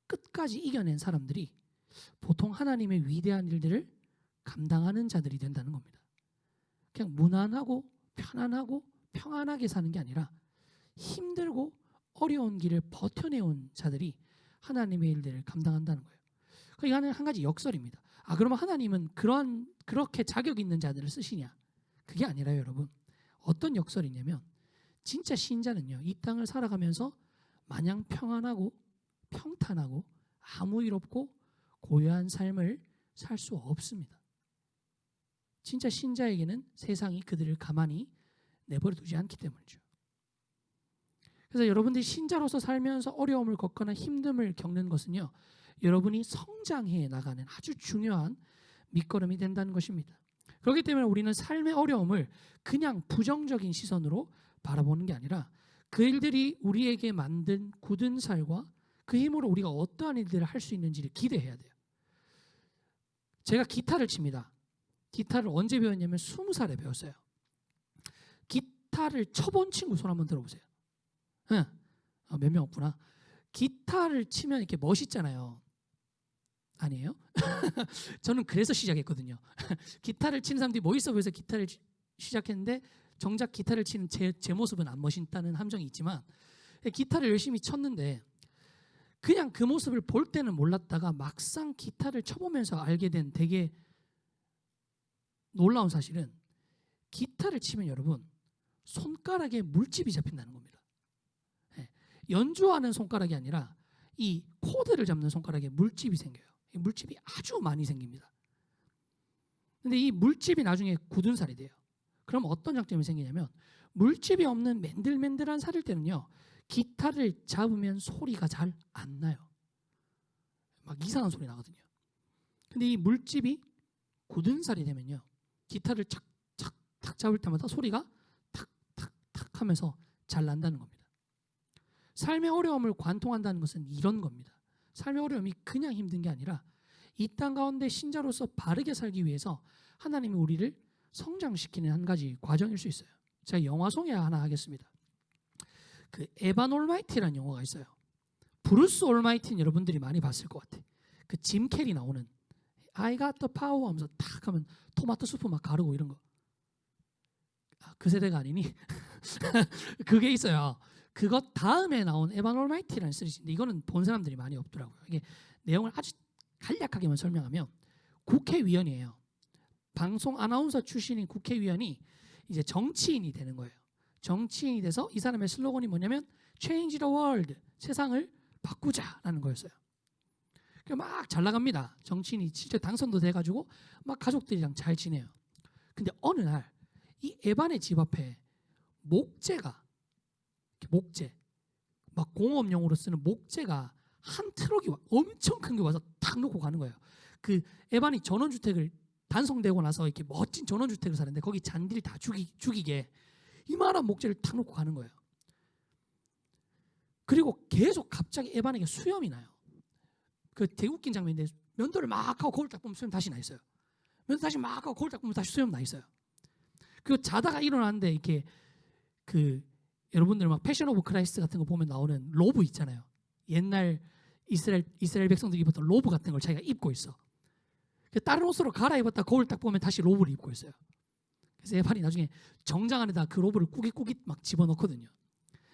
[SPEAKER 6] 끝까지 이겨낸 사람들이 보통 하나님의 위대한 일들을 감당하는 자들이 된다는 겁니다. 그냥 무난하고 편안하고 평안하게 사는 게 아니라 힘들고 어려운 길을 버텨내온 자들이 하나님의 일들을 감당한다는 거예요. 이거는 한 가지 역설입니다. 그러면 하나님은 그렇게 자격 있는 자들을 쓰시냐? 그게 아니라요, 여러분. 어떤 역설이냐면 진짜 신자는요, 이 땅을 살아가면서 마냥 평안하고 평탄하고 아무 일 없고 고요한 삶을 살 수 없습니다. 진짜 신자에게는 세상이 그들을 가만히 내버려 두지 않기 때문이죠. 그래서 여러분들이 신자로서 살면서 어려움을 겪거나 힘듦을 겪는 것은요, 여러분이 성장해 나가는 아주 중요한 밑거름이 된다는 것입니다. 그렇기 때문에 우리는 삶의 어려움을 그냥 부정적인 시선으로 바라보는 게 아니라 그 일들이 우리에게 만든 굳은 살과 그 힘으로 우리가 어떠한 일들을 할 수 있는지를 기대해야 돼요. 제가 기타를 칩니다. 기타를 언제 배웠냐면 20살에 배웠어요. 기타를 쳐본 친구 손 한번 들어보세요. 응. 몇 명 없구나. 기타를 치면 이렇게 멋있잖아요. 아니에요? 저는 그래서 시작했거든요. 기타를 치는 사람들이 멋있어 보여서 기타를 시작했는데 정작 기타를 치는 제 모습은 안 멋있다는 함정이 있지만 기타를 열심히 쳤는데 그냥 그 모습을 볼 때는 몰랐다가 막상 기타를 쳐보면서 알게 된 되게 놀라운 사실은 기타를 치면 여러분 손가락에 물집이 잡힌다는 겁니다. 연주하는 손가락이 아니라 이 코드를 잡는 손가락에 물집이 생겨요. 이 물집이 아주 많이 생깁니다. 근데 이 물집이 나중에 굳은 살이 돼요. 그럼 어떤 장점이 생기냐면 물집이 없는 맨들맨들한 살일 때는요, 기타를 잡으면 소리가 잘 안 나요. 막 이상한 소리 나거든요. 근데 이 물집이 굳은 살이 되면요, 기타를 착착탁 잡을 때마다 소리가 탁탁탁 하면서 잘 난다는 겁니다. 삶의 어려움을 관통한다는 것은 이런 겁니다. 삶의 어려움이 그냥 힘든 게 아니라 이 땅 가운데 신자로서 바르게 살기 위해서 하나님이 우리를 성장시키는 한 가지 과정일 수 있어요. 제가 영화 소개 하나 하겠습니다. 그 에반 올마이티라는 영화가 있어요. 브루스 올마이티는 여러분들이 많이 봤을 것 같아. 그 짐 캐리 나오는 I got the power 하면서 탁 하면 토마토 수프 막 가르고 이런 거. 그 세대가 아니니? 그게 있어요. 그것 다음에 나온 에반 올마이티라는 시리즈인데 이거는 본 사람들이 많이 없더라고요. 이게 내용을 아주 간략하게만 설명하면 국회의원이에요. 방송 아나운서 출신인 국회의원이 이제 정치인이 되는 거예요. 정치인이 돼서 이 사람의 슬로건이 뭐냐면 Change the world, 세상을 바꾸자라는 거였어요. 막 잘 나갑니다. 정치인이 실제 당선도 돼가지고 막 가족들이랑 잘 지내요. 근데 어느 날 이 에반의 집 앞에 목재가 막 공업용으로 쓰는 목재가 한 트럭이 엄청 큰 게 와서 탁 놓고 가는 거예요. 그 에반이 전원주택을 단성되고 나서 이렇게 멋진 전원주택을 사는데 거기 잔디를 다 죽이게 이만한 목재를 탁 놓고 가는 거예요. 그리고 계속 갑자기 에반에게 수염이 나요. 그 되게 웃긴 장면인데 면도를 막 하고 거울 딱 보면 수염 다시 나 있어요. 면도 다시 막 하고 거울 딱 보면 다시 수염 나 있어요. 그리고 자다가 일어나는데 이렇게 그 여러분들 막 패션 오브 크라이스트 같은 거 보면 나오는 로브 있잖아요. 옛날 이스라엘 백성들이 입었던 로브 같은 걸 자기가 입고 있어. 다른 옷으로 갈아입었다 거울 딱 보면 다시 로브를 입고 있어요. 그래서 에반이 나중에 정장 안에다 그 로브를 꾸깃꾸깃 막 집어넣거든요.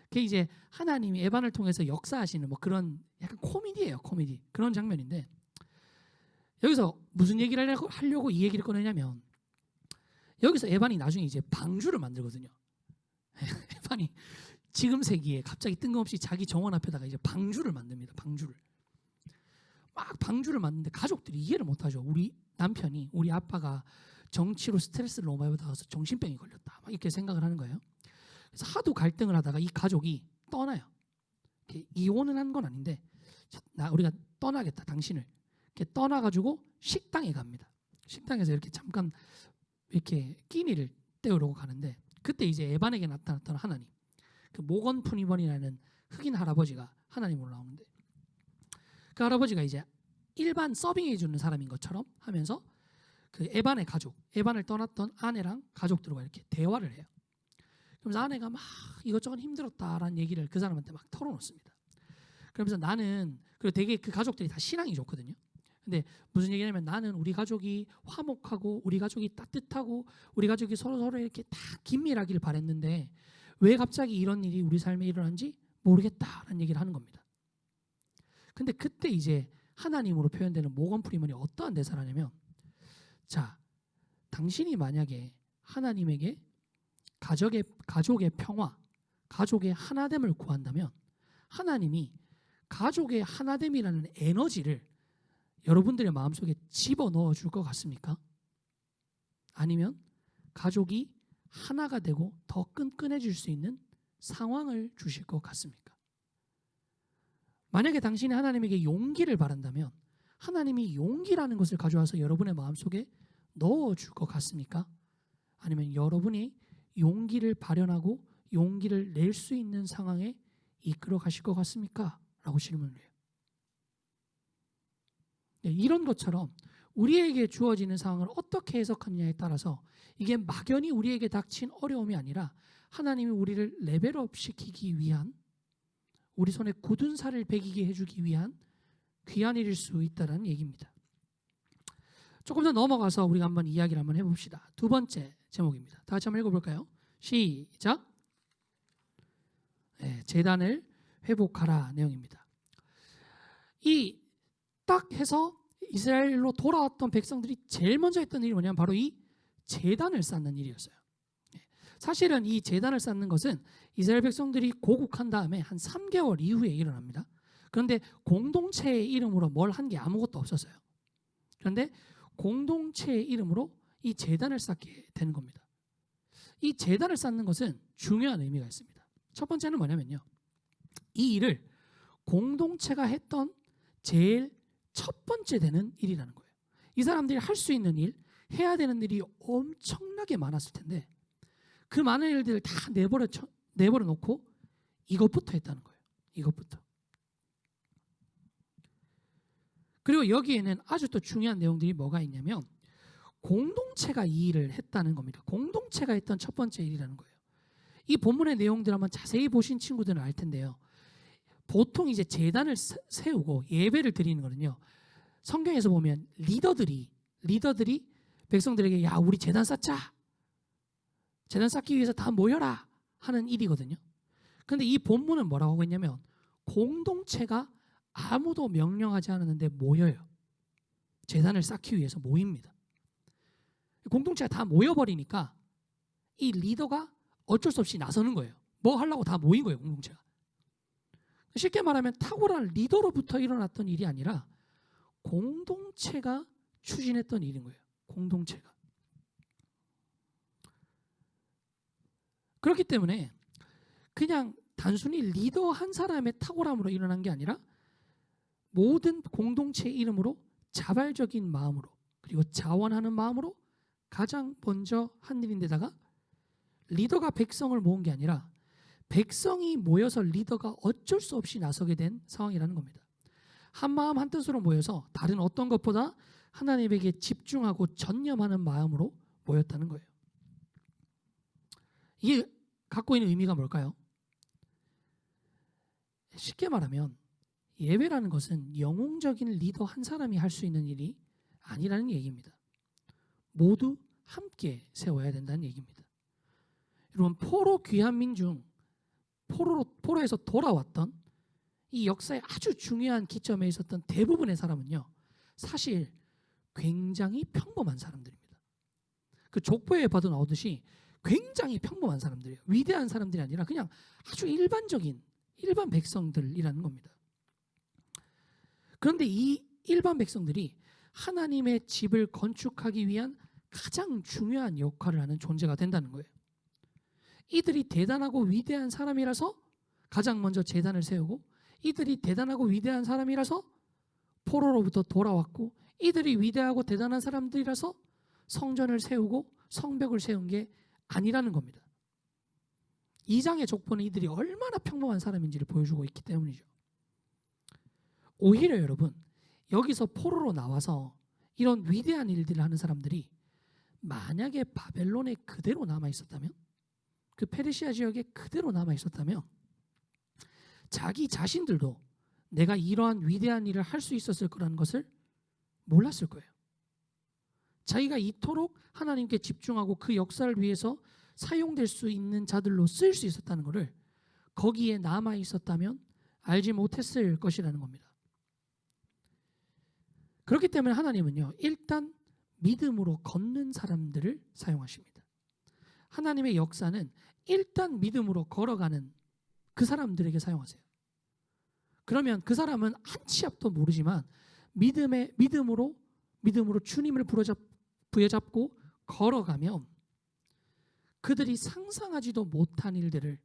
[SPEAKER 6] 그게 이제 하나님이 에반을 통해서 역사하시는 뭐 그런 약간 코미디예요. 코미디 그런 장면인데 여기서 무슨 얘기를 하려고 이 얘기를 꺼내냐면 여기서 에반이 나중에 이제 방주를 만들거든요. 에반이 지금 세기에 갑자기 뜬금없이 자기 정원 앞에다가 이제 방주를 만듭니다. 방주를 만드는데 가족들이 이해를 못하죠. 우리 남편이 우리 아빠가 정치로 스트레스를 너무 많이 받아서 정신병이 걸렸다 막 이렇게 생각을 하는 거예요. 그래서 하도 갈등을 하다가 이 가족이 떠나요. 이혼은 한 건 아닌데 우리가 떠나겠다 당신을 이렇게 떠나가지고 식당에 갑니다. 식당에서 이렇게 잠깐 이렇게 끼니를 때우려고 가는데 그때 이제 에반에게 나타났던 하나님, 그 모건 푸니번이라는 흑인 할아버지가 하나님으로 나오는데 그 할아버지가 이제 일반 서빙해 주는 사람인 것처럼 하면서 그 에반의 가족, 에반을 떠났던 아내랑 가족들과 이렇게 대화를 해요. 그러면서 아내가 막 이것저것 힘들었다라는 얘기를 그 사람한테 막 털어놓습니다. 그러면서 나는 그리고 되게 그 가족들이 다 신앙이 좋거든요. 근데 무슨 얘기냐면 나는 우리 가족이 화목하고 우리 가족이 따뜻하고 우리 가족이 서로 이렇게 다 긴밀하기를 바랬는데 왜 갑자기 이런 일이 우리 삶에 일어난지 모르겠다라는 얘기를 하는 겁니다. 근데 그때 이제 하나님으로 표현되는 모건 프리먼이 어떠한 대사를 하냐면 자, 당신이 만약에 하나님에게 가족의 평화, 가족의 하나됨을 구한다면 하나님이 가족의 하나됨이라는 에너지를 여러분들의 마음속에 집어넣어 줄 것 같습니까? 아니면 가족이 하나가 되고 더 끈끈해질 수 있는 상황을 주실 것 같습니까? 만약에 당신이 하나님에게 용기를 바란다면 하나님이 용기라는 것을 가져와서 여러분의 마음속에 넣어줄 것 같습니까? 아니면 여러분이 용기를 발현하고 용기를 낼 수 있는 상황에 이끌어 가실 것 같습니까? 라고 질문을 해요. 이런 것처럼 우리에게 주어지는 상황을 어떻게 해석하느냐에 따라서 이게 막연히 우리에게 닥친 어려움이 아니라 하나님이 우리를 레벨업 시키기 위한 우리 손에 굳은 살을 배기게 해주기 위한 귀한 일일 수 있다는 얘기입니다. 조금 더 넘어가서 우리가 한번 이야기를 한번 해봅시다. 두 번째 제목입니다. 다 같이 한번 읽어볼까요? 시작. 네, 제단을 회복하라 내용입니다. 이 딱 해서 이스라엘로 돌아왔던 백성들이 제일 먼저 했던 일이 뭐냐면 바로 이 제단을 쌓는 일이었어요. 사실은 이 제단을 쌓는 것은 이스라엘 백성들이 고국한 다음에 한 3개월 이후에 일어납니다. 그런데 공동체의 이름으로 뭘 한 게 아무것도 없었어요. 그런데 공동체의 이름으로 이 제단을 쌓게 되는 겁니다. 이 제단을 쌓는 것은 중요한 의미가 있습니다. 첫 번째는 뭐냐면요. 이 일을 공동체가 했던 제일 첫 번째 되는 일이라는 거예요. 이 사람들이 할 수 있는 일, 해야 되는 일이 엄청나게 많았을 텐데 그 많은 일들을 다 내버려 놓고 이것부터 했다는 거예요. 이것부터. 그리고 여기에는 아주 또 중요한 내용들이 뭐가 있냐면 공동체가 이 일을 했다는 겁니다. 공동체가 했던 첫 번째 일이라는 거예요. 이 본문의 내용들 한번 자세히 보신 친구들은 알 텐데요. 보통 이제 제단을 세우고 예배를 드리는 거는요. 성경에서 보면 리더들이 백성들에게 야 우리 제단 쌓자. 제단 쌓기 위해서 다 모여라 하는 일이거든요. 그런데 이 본문은 뭐라고 하고 있냐면 공동체가 아무도 명령하지 않았는데 모여요. 제단을 쌓기 위해서 모입니다. 공동체가 다 모여버리니까 이 리더가 어쩔 수 없이 나서는 거예요. 뭐 하려고 다 모인 거예요. 공동체가. 쉽게 말하면 탁월한 리더로부터 일어났던 일이 아니라 공동체가 추진했던 일인 거예요. 공동체가. 그렇기 때문에 그냥 단순히 리더 한 사람의 탁월함으로 일어난 게 아니라 모든 공동체의 이름으로 자발적인 마음으로 그리고 자원하는 마음으로 가장 먼저 한 일인데다가 리더가 백성을 모은 게 아니라 백성이 모여서 리더가 어쩔 수 없이 나서게 된 상황이라는 겁니다. 한 마음 한 뜻으로 모여서 다른 어떤 것보다 하나님에게 집중하고 전념하는 마음으로 모였다는 거예요. 이게 갖고 있는 의미가 뭘까요? 쉽게 말하면 예배라는 것은 영웅적인 리더 한 사람이 할 수 있는 일이 아니라는 얘기입니다. 모두 함께 세워야 된다는 얘기입니다. 여러분 포로 귀환민 중 포로에서 돌아왔던 이 역사의 아주 중요한 기점에 있었던 대부분의 사람은요. 사실 굉장히 평범한 사람들입니다. 그 족보에 봐도 나오듯이 굉장히 평범한 사람들이에요. 위대한 사람들이 아니라 그냥 아주 일반 백성들이라는 겁니다. 그런데 이 일반 백성들이 하나님의 집을 건축하기 위한 가장 중요한 역할을 하는 존재가 된다는 거예요. 이들이 대단하고 위대한 사람이라서 가장 먼저 제단을 세우고 이들이 대단하고 위대한 사람이라서 포로로부터 돌아왔고 이들이 위대하고 대단한 사람들이라서 성전을 세우고 성벽을 세운 게 아니라는 겁니다. 2장의 족보는 이들이 얼마나 평범한 사람인지를 보여주고 있기 때문이죠. 오히려 여러분 여기서 포로로 나와서 이런 위대한 일들을 하는 사람들이 만약에 바벨론에 그대로 남아 있었다면 그 페르시아 지역에 그대로 남아 있었다면 자기 자신들도 내가 이러한 위대한 일을 할 수 있었을 거라는 것을 몰랐을 거예요. 자기가 이토록 하나님께 집중하고 그 역사를 위해서 사용될 수 있는 자들로 쓰일 수 있었다는 것을 거기에 남아 있었다면 알지 못했을 것이라는 겁니다. 그렇기 때문에 하나님은요 일단 믿음으로 걷는 사람들을 사용하십니다. 하나님의 역사는 일단 믿음으로 걸어가는 그 사람들에게 사용하세요. 그러면 그 사람은 한 치 앞도 모르지만 믿음으로 주님을 부여잡고 걸어가면 그들이 상상하지도 못한 일들을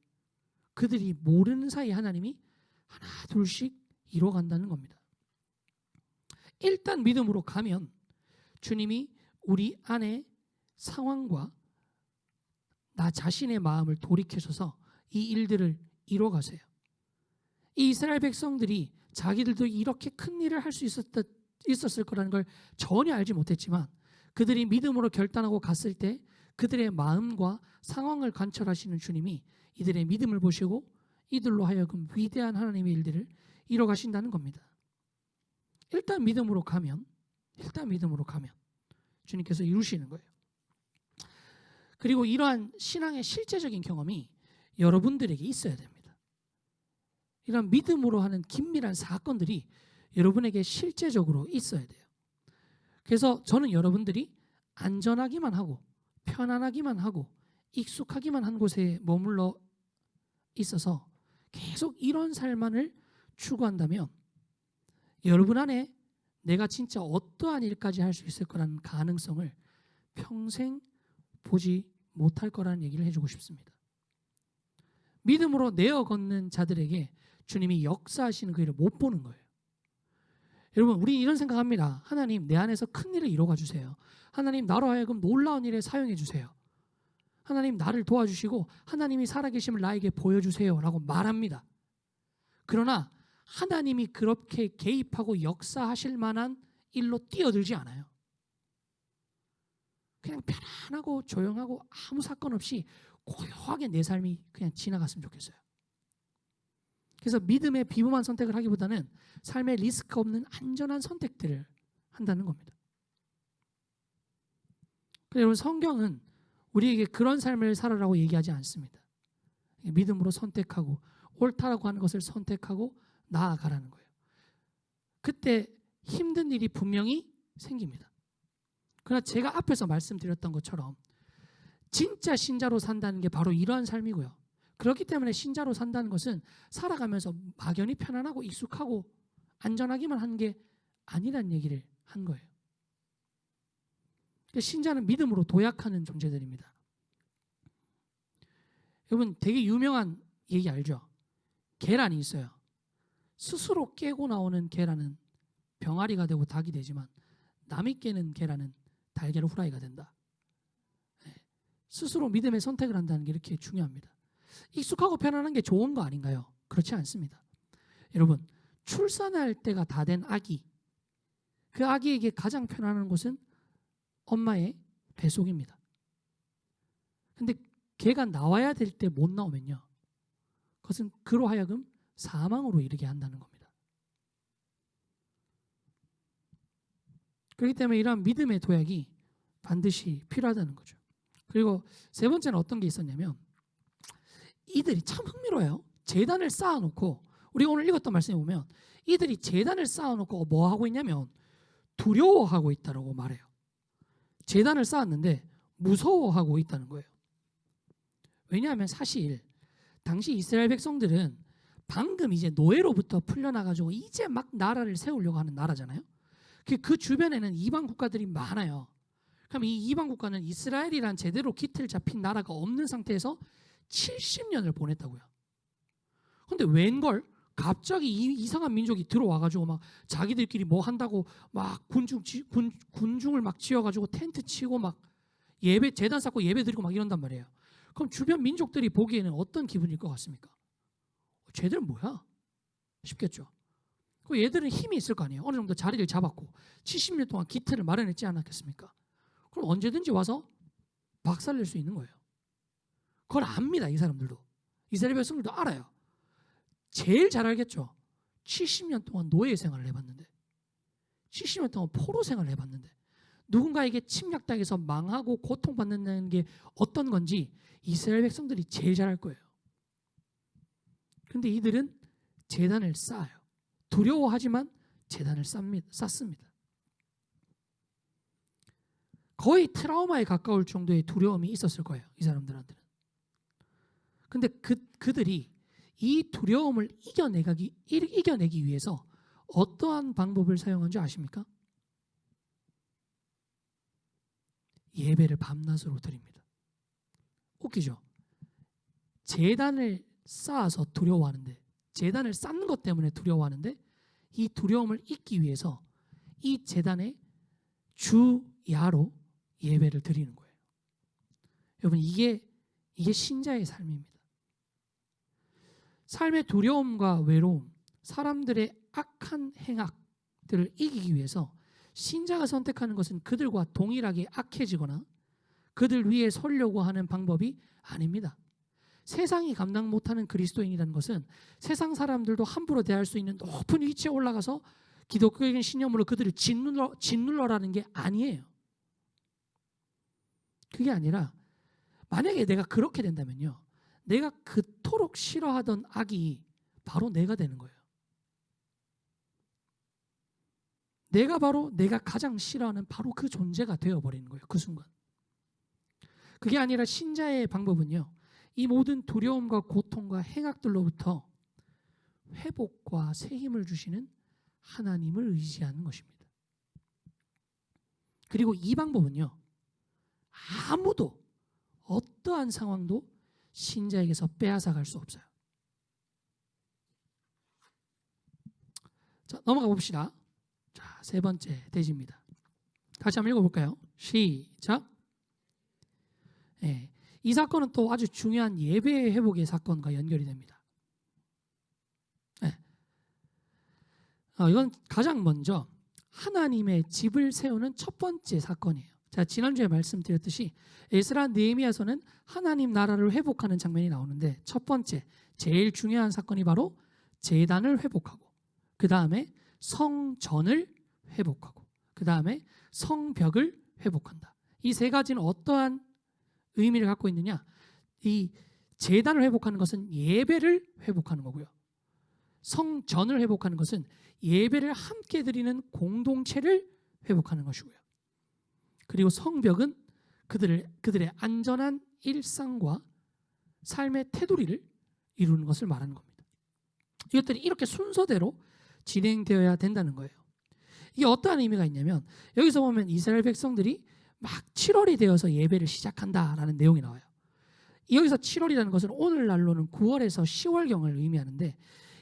[SPEAKER 6] 그들이 모르는 사이 하나님이 하나 둘씩 이뤄간다는 겁니다. 일단 믿음으로 가면 주님이 우리 안에 상황과 나 자신의 마음을 돌이켜서서 이 일들을 이뤄가세요. 이 이스라엘 백성들이 자기들도 이렇게 큰 일을 할 수 있었을 거라는 걸 전혀 알지 못했지만 그들이 믿음으로 결단하고 갔을 때 그들의 마음과 상황을 관철하시는 주님이 이들의 믿음을 보시고 이들로 하여금 위대한 하나님의 일들을 이뤄가신다는 겁니다. 일단 믿음으로 가면 주님께서 이루시는 거예요. 그리고 이러한 신앙의 실제적인 경험이 여러분들에게 있어야 됩니다. 이런 믿음으로 하는 긴밀한 사건들이 여러분에게 실제적으로 있어야 돼요. 그래서 저는 여러분들이 안전하기만 하고 편안하기만 하고 익숙하기만 한 곳에 머물러 있어서 계속 이런 삶만을 추구한다면 여러분 안에 내가 진짜 어떠한 일까지 할 수 있을 거라는 가능성을 평생 보지 못할 거라는 얘기를 해주고 싶습니다. 믿음으로 내어 걷는 자들에게 주님이 역사하시는 그 일을 못 보는 거예요. 여러분, 우리 이런 생각합니다. 하나님, 내 안에서 큰 일을 이루어 주세요. 하나님, 나로 하여금 놀라운 일에 사용해 주세요. 하나님, 나를 도와주시고 하나님이 살아계심을 나에게 보여주세요 라고 말합니다. 그러나 하나님이 그렇게 개입하고 역사하실 만한 일로 뛰어들지 않아요. 그냥 편안하고 조용하고 아무 사건 없이 고요하게 내 삶이 그냥 지나갔으면 좋겠어요. 그래서 믿음의 비범한 선택을 하기보다는 삶의 리스크 없는 안전한 선택들을 한다는 겁니다. 그래서 여러분, 성경은 우리에게 그런 삶을 살아라고 얘기하지 않습니다. 믿음으로 선택하고 옳다라고 하는 것을 선택하고 나아가라는 거예요. 그때 힘든 일이 분명히 생깁니다. 그러나 제가 앞에서 말씀드렸던 것처럼 진짜 신자로 산다는 게 바로 이러한 삶이고요. 그렇기 때문에 신자로 산다는 것은 살아가면서 막연히 편안하고 익숙하고 안전하기만 한 게 아니란 얘기를 한 거예요. 신자는 믿음으로 도약하는 존재들입니다. 여러분, 되게 유명한 얘기 알죠? 계란이 있어요. 스스로 깨고 나오는 계란은 병아리가 되고 닭이 되지만 남이 깨는 계란은 달걀 후라이가 된다. 스스로 믿음의 선택을 한다는 게 이렇게 중요합니다. 익숙하고 편안한 게 좋은 거 아닌가요? 그렇지 않습니다. 여러분, 출산할 때가 다 된 아기, 그 아기에게 가장 편안한 곳은 엄마의 뱃속입니다. 근데 걔가 나와야 될 때 못 나오면요, 그것은 그로 하여금 사망으로 이르게 한다는 겁니다. 그렇기 때문에 이러한 믿음의 도약이 반드시 필요하다는 거죠. 그리고 세 번째는 어떤 게 있었냐면, 이들이 참 흥미로워요. 제단을 쌓아놓고, 우리가 오늘 읽었던 말씀에 보면 이들이 제단을 쌓아놓고 뭐 하고 있냐면 두려워하고 있다고 말해요. 제단을 쌓았는데 무서워하고 있다는 거예요. 왜냐하면 사실 당시 이스라엘 백성들은 방금 이제 노예로부터 풀려나가지고 이제 막 나라를 세우려고 하는 나라잖아요. 그 주변에는 이방 국가들이 많아요. 그럼 이 이방 국가는 이스라엘이란 제대로 기틀 잡힌 나라가 없는 상태에서 70년을 보냈다고요. 근데 웬걸 갑자기 이상한 민족이 들어와가지고 막 자기들끼리 뭐 한다고 막 군중을 막 지어가지고 텐트 치고 막 예배 제단 쌓고 예배 드리고 막 이런단 말이에요. 그럼 주변 민족들이 보기에는 어떤 기분일 것 같습니까? 쟤들 뭐야? 싶겠죠. 그 얘들은 힘이 있을 거 아니에요. 어느 정도 자리를 잡았고 70년 동안 기틀을 마련했지 않았겠습니까? 그럼 언제든지 와서 박살낼 수 있는 거예요. 그걸 압니다. 이 사람들도. 이스라엘 백성들도 알아요. 제일 잘 알겠죠. 70년 동안 노예 생활을 해봤는데, 70년 동안 포로 생활을 해봤는데, 누군가에게 침략당해서 망하고 고통받는 게 어떤 건지 이스라엘 백성들이 제일 잘 알 거예요. 그런데 이들은 제단을 쌓아요. 두려워하지만 제단을 쌓습니다. 거의 트라우마에 가까울 정도의 두려움이 있었을 거예요. 이 사람들한테는. 근데 그들이 이 두려움을 이겨내기 위해서 어떠한 방법을 사용한 줄 아십니까? 예배를 밤낮으로 드립니다. 웃기죠? 제단을 쌓아서 두려워하는데, 제단을 쌓는 것 때문에 두려워하는데, 이 두려움을 잊기 위해서 이 제단의 주야로 예배를 드리는 거예요. 여러분, 이게 신자의 삶입니다. 삶의 두려움과 외로움, 사람들의 악한 행악들을 이기기 위해서 신자가 선택하는 것은 그들과 동일하게 악해지거나 그들 위에 서려고 하는 방법이 아닙니다. 세상이 감당 못하는 그리스도인이라는 것은 세상 사람들도 함부로 대할 수 있는 높은 위치에 올라가서 기독교적인 신념으로 그들을 짓눌러라는 게 아니에요. 그게 아니라 만약에 내가 그렇게 된다면요, 내가 그토록 싫어하던 악이 바로 내가 되는 거예요. 내가 가장 싫어하는 바로 그 존재가 되어버리는 거예요. 그 순간. 그게 아니라 신자의 방법은요, 이 모든 두려움과 고통과 행악들로부터 회복과 새 힘을 주시는 하나님을 의지하는 것입니다. 그리고 이 방법은요, 아무도 어떠한 상황도 신자에게서 빼앗아갈 수 없어요. 자, 넘어가 봅시다. 세 번째 대지입니다. 다시 한번 읽어볼까요? 시작. 예, 이 사건은 또 아주 중요한 예배 회복의 사건과 연결이 됩니다. 예. 이건 가장 먼저 하나님의 집을 세우는 첫 번째 사건이에요. 제가 지난주에 말씀드렸듯이 에스라 느헤미야서는 하나님 나라를 회복하는 장면이 나오는데 첫 번째 제일 중요한 사건이 바로 제단을 회복하고 그 다음에 성전을 회복하고 그 다음에 성벽을 회복한다. 이 세 가지는 어떠한 의미를 갖고 있느냐? 이 제단을 회복하는 것은 예배를 회복하는 거고요. 성전을 회복하는 것은 예배를 함께 드리는 공동체를 회복하는 것이고요. 그리고 성벽은 그들의 안전한 일상과 삶의 테두리를 이루는 것을 말하는 겁니다. 이것들이 이렇게 순서대로 진행되어야 된다는 거예요. 이게 어떠한 의미가 있냐면 여기서 보면 이스라엘 백성들이 막 7월이 되어서 예배를 시작한다라는 내용이 나와요. 여기서 7월이라는 것은 오늘날로는 9월에서 10월경을 의미하는데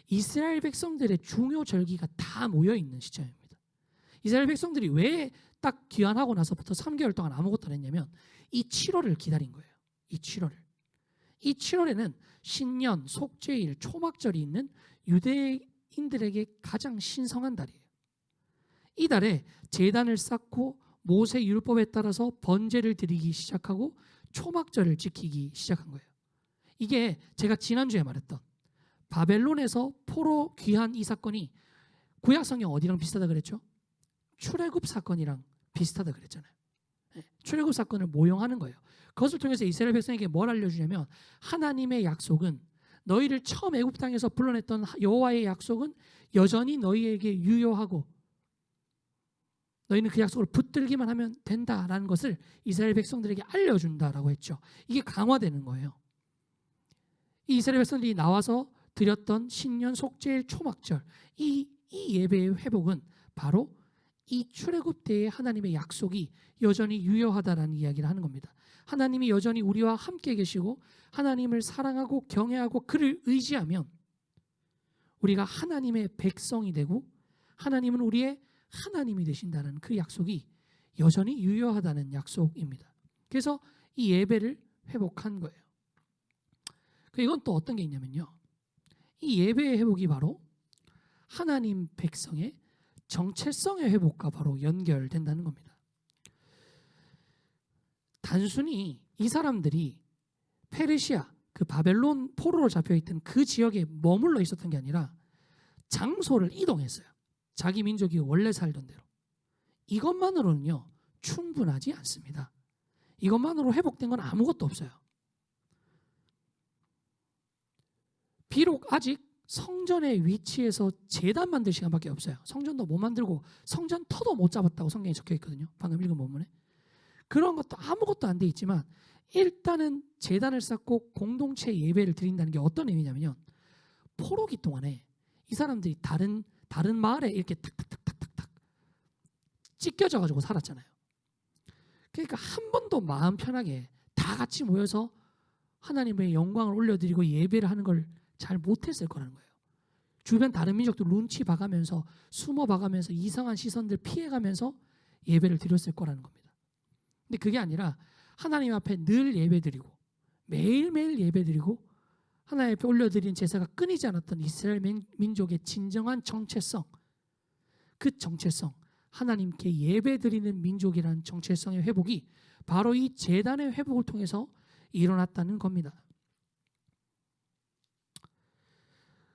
[SPEAKER 6] 이스라엘 백성들의 중요 절기가 다 모여있는 시점입니다. 이스라엘 백성들이 왜 딱 귀환하고 나서부터 3개월 동안 아무것도 안 했냐면 이 7월을 기다린 거예요. 이 7월에는 신년, 속죄일, 초막절이 있는 유대인들에게 가장 신성한 달이에요. 이 달에 제단을 쌓고 모세 율법에 따라서 번제를 드리기 시작하고 초막절을 지키기 시작한 거예요. 이게 제가 지난주에 말했던 바벨론에서 포로 귀한 이 사건이 구약성경 어디랑 비슷하다 그랬죠? 출애굽 사건이랑 비슷하다 그랬잖아요. 출애굽 사건을 모형하는 거예요. 그것을 통해서 이스라엘 백성에게 뭘 알려주냐면 하나님의 약속은 너희를 처음 애굽 땅에서 불러냈던 여호와의 약속은 여전히 너희에게 유효하고 너희는 그 약속을 붙들기만 하면 된다라는 것을 이스라엘 백성들에게 알려준다라고 했죠. 이게 강화되는 거예요. 이 이스라엘 백성들이 나와서 드렸던 신년, 속죄일, 초막절 이 예배의 회복은 바로 이 출애굽 때의 하나님의 약속이 여전히 유효하다라는 이야기를 하는 겁니다. 하나님이 여전히 우리와 함께 계시고 하나님을 사랑하고 경외하고 그를 의지하면 우리가 하나님의 백성이 되고 하나님은 우리의 하나님이 되신다는 그 약속이 여전히 유효하다는 약속입니다. 그래서 이 예배를 회복한 거예요. 이건 또 어떤 게 있냐면요. 이 예배의 회복이 바로 하나님 백성의 정체성의 회복과 바로 연결된다는 겁니다. 단순히 이 사람들이 페르시아, 그 바벨론 포로로 잡혀있던 그 지역에 머물러 있었던 게 아니라 장소를 이동했어요. 자기 민족이 원래 살던 대로. 이것만으로는요 충분하지 않습니다. 이것만으로 회복된 건 아무것도 없어요. 비록 아직 성전의 위치에서 제단 만들 시간밖에 없어요. 성전도 못 만들고 성전 터도 못 잡았다고 성경에 적혀 있거든요. 방금 읽은 본문에. 그런 것도 아무것도 안 돼 있지만 일단은 제단을 쌓고 공동체 예배를 드린다는 게 어떤 의미냐면요. 포로기 동안에 이 사람들이 다른 마을에 이렇게 탁탁탁탁탁 찢겨져 가지고 살았잖아요. 그러니까 한 번도 마음 편하게 다 같이 모여서 하나님의 영광을 올려드리고 예배를 하는 걸 잘 못했을 거라는 거예요. 주변 다른 민족도 눈치 봐가면서 숨어 봐가면서 이상한 시선들 피해가면서 예배를 드렸을 거라는 겁니다. 근데 그게 아니라 하나님 앞에 늘 예배드리고 매일매일 예배드리고 하나님 앞에 올려드린 제사가 끊이지 않았던 이스라엘 민족의 진정한 정체성, 그 정체성, 하나님께 예배드리는 민족이라는 정체성의 회복이 바로 이 제단의 회복을 통해서 일어났다는 겁니다.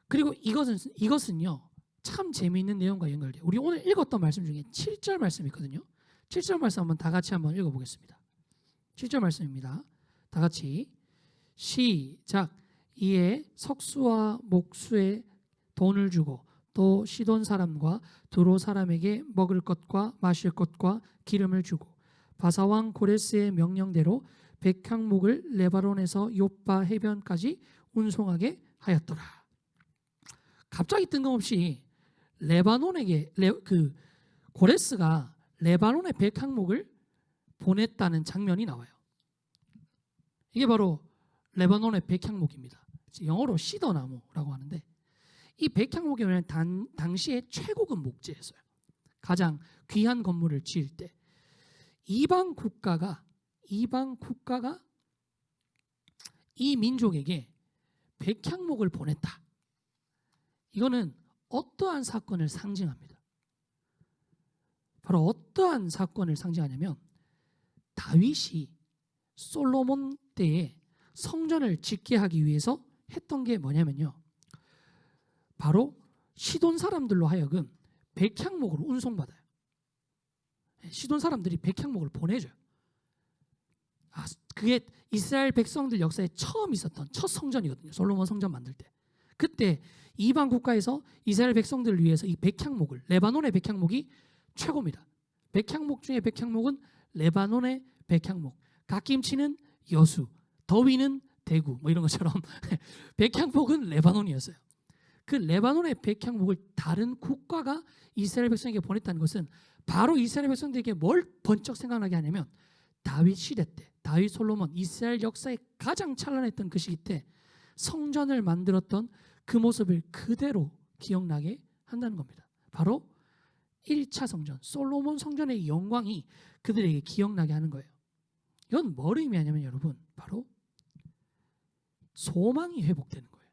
[SPEAKER 6] 그리고 이것은요 참 재미있는 내용과 연결돼요. 우리 오늘 읽었던 말씀 중에 7절 말씀이 있거든요. 7절 말씀 한번 다 같이 한번 읽어보겠습니다. 7절 말씀입니다. 다 같이 시작. 이에 석수와 목수에 돈을 주고 또 시돈 사람과 두로 사람에게 먹을 것과 마실 것과 기름을 주고 바사왕 고레스의 명령대로 백향목을 레바논에서 욥바 해변까지 운송하게 하였더라. 갑자기 뜬금없이 그 고레스가 레바논의 백향목을 보냈다는 장면이 나와요. 이게 바로 레바논의 백향목입니다. 영어로 시더나무라고 하는데 이 백향목이 당시에 최고급 목재였어요. 가장 귀한 건물을 지을 때 이방 국가가 이 민족에게 백향목을 보냈다. 이거는 어떠한 사건을 상징합니다. 바로 어떠한 사건을 상징하냐면 다윗이 솔로몬 때에 성전을 짓게 하기 위해서 했던 게 뭐냐면요. 바로 시돈 사람들로 하여금 백향목을 운송받아요. 시돈 사람들이 백향목을 보내줘요. 그게 이스라엘 백성들 역사에 처음 있었던 첫 성전이거든요. 솔로몬 성전 만들 때. 그때 이방 국가에서 이스라엘 백성들을 위해서 이 백향목을, 레바논의 백향목이 최고입니다. 백향목 중에 백향목은 레바논의 백향목, 갓김치는 여수, 더위는 대구 뭐 이런 것처럼 백향목은 레바논이었어요. 그 레바논의 백향목을 다른 국가가 이스라엘 백성에게 보냈다는 것은 바로 이스라엘 백성들에게 뭘 번쩍 생각나게 하냐면 다윗 시대 때, 다윗 솔로몬 이스라엘 역사에 가장 찬란했던 그 시기 때 성전을 만들었던 그 모습을 그대로 기억나게 한다는 겁니다. 바로 1차 성전, 솔로몬 성전의 영광이 그들에게 기억나게 하는 거예요. 이건 뭘 의미하냐면 여러분, 바로 소망이 회복되는 거예요.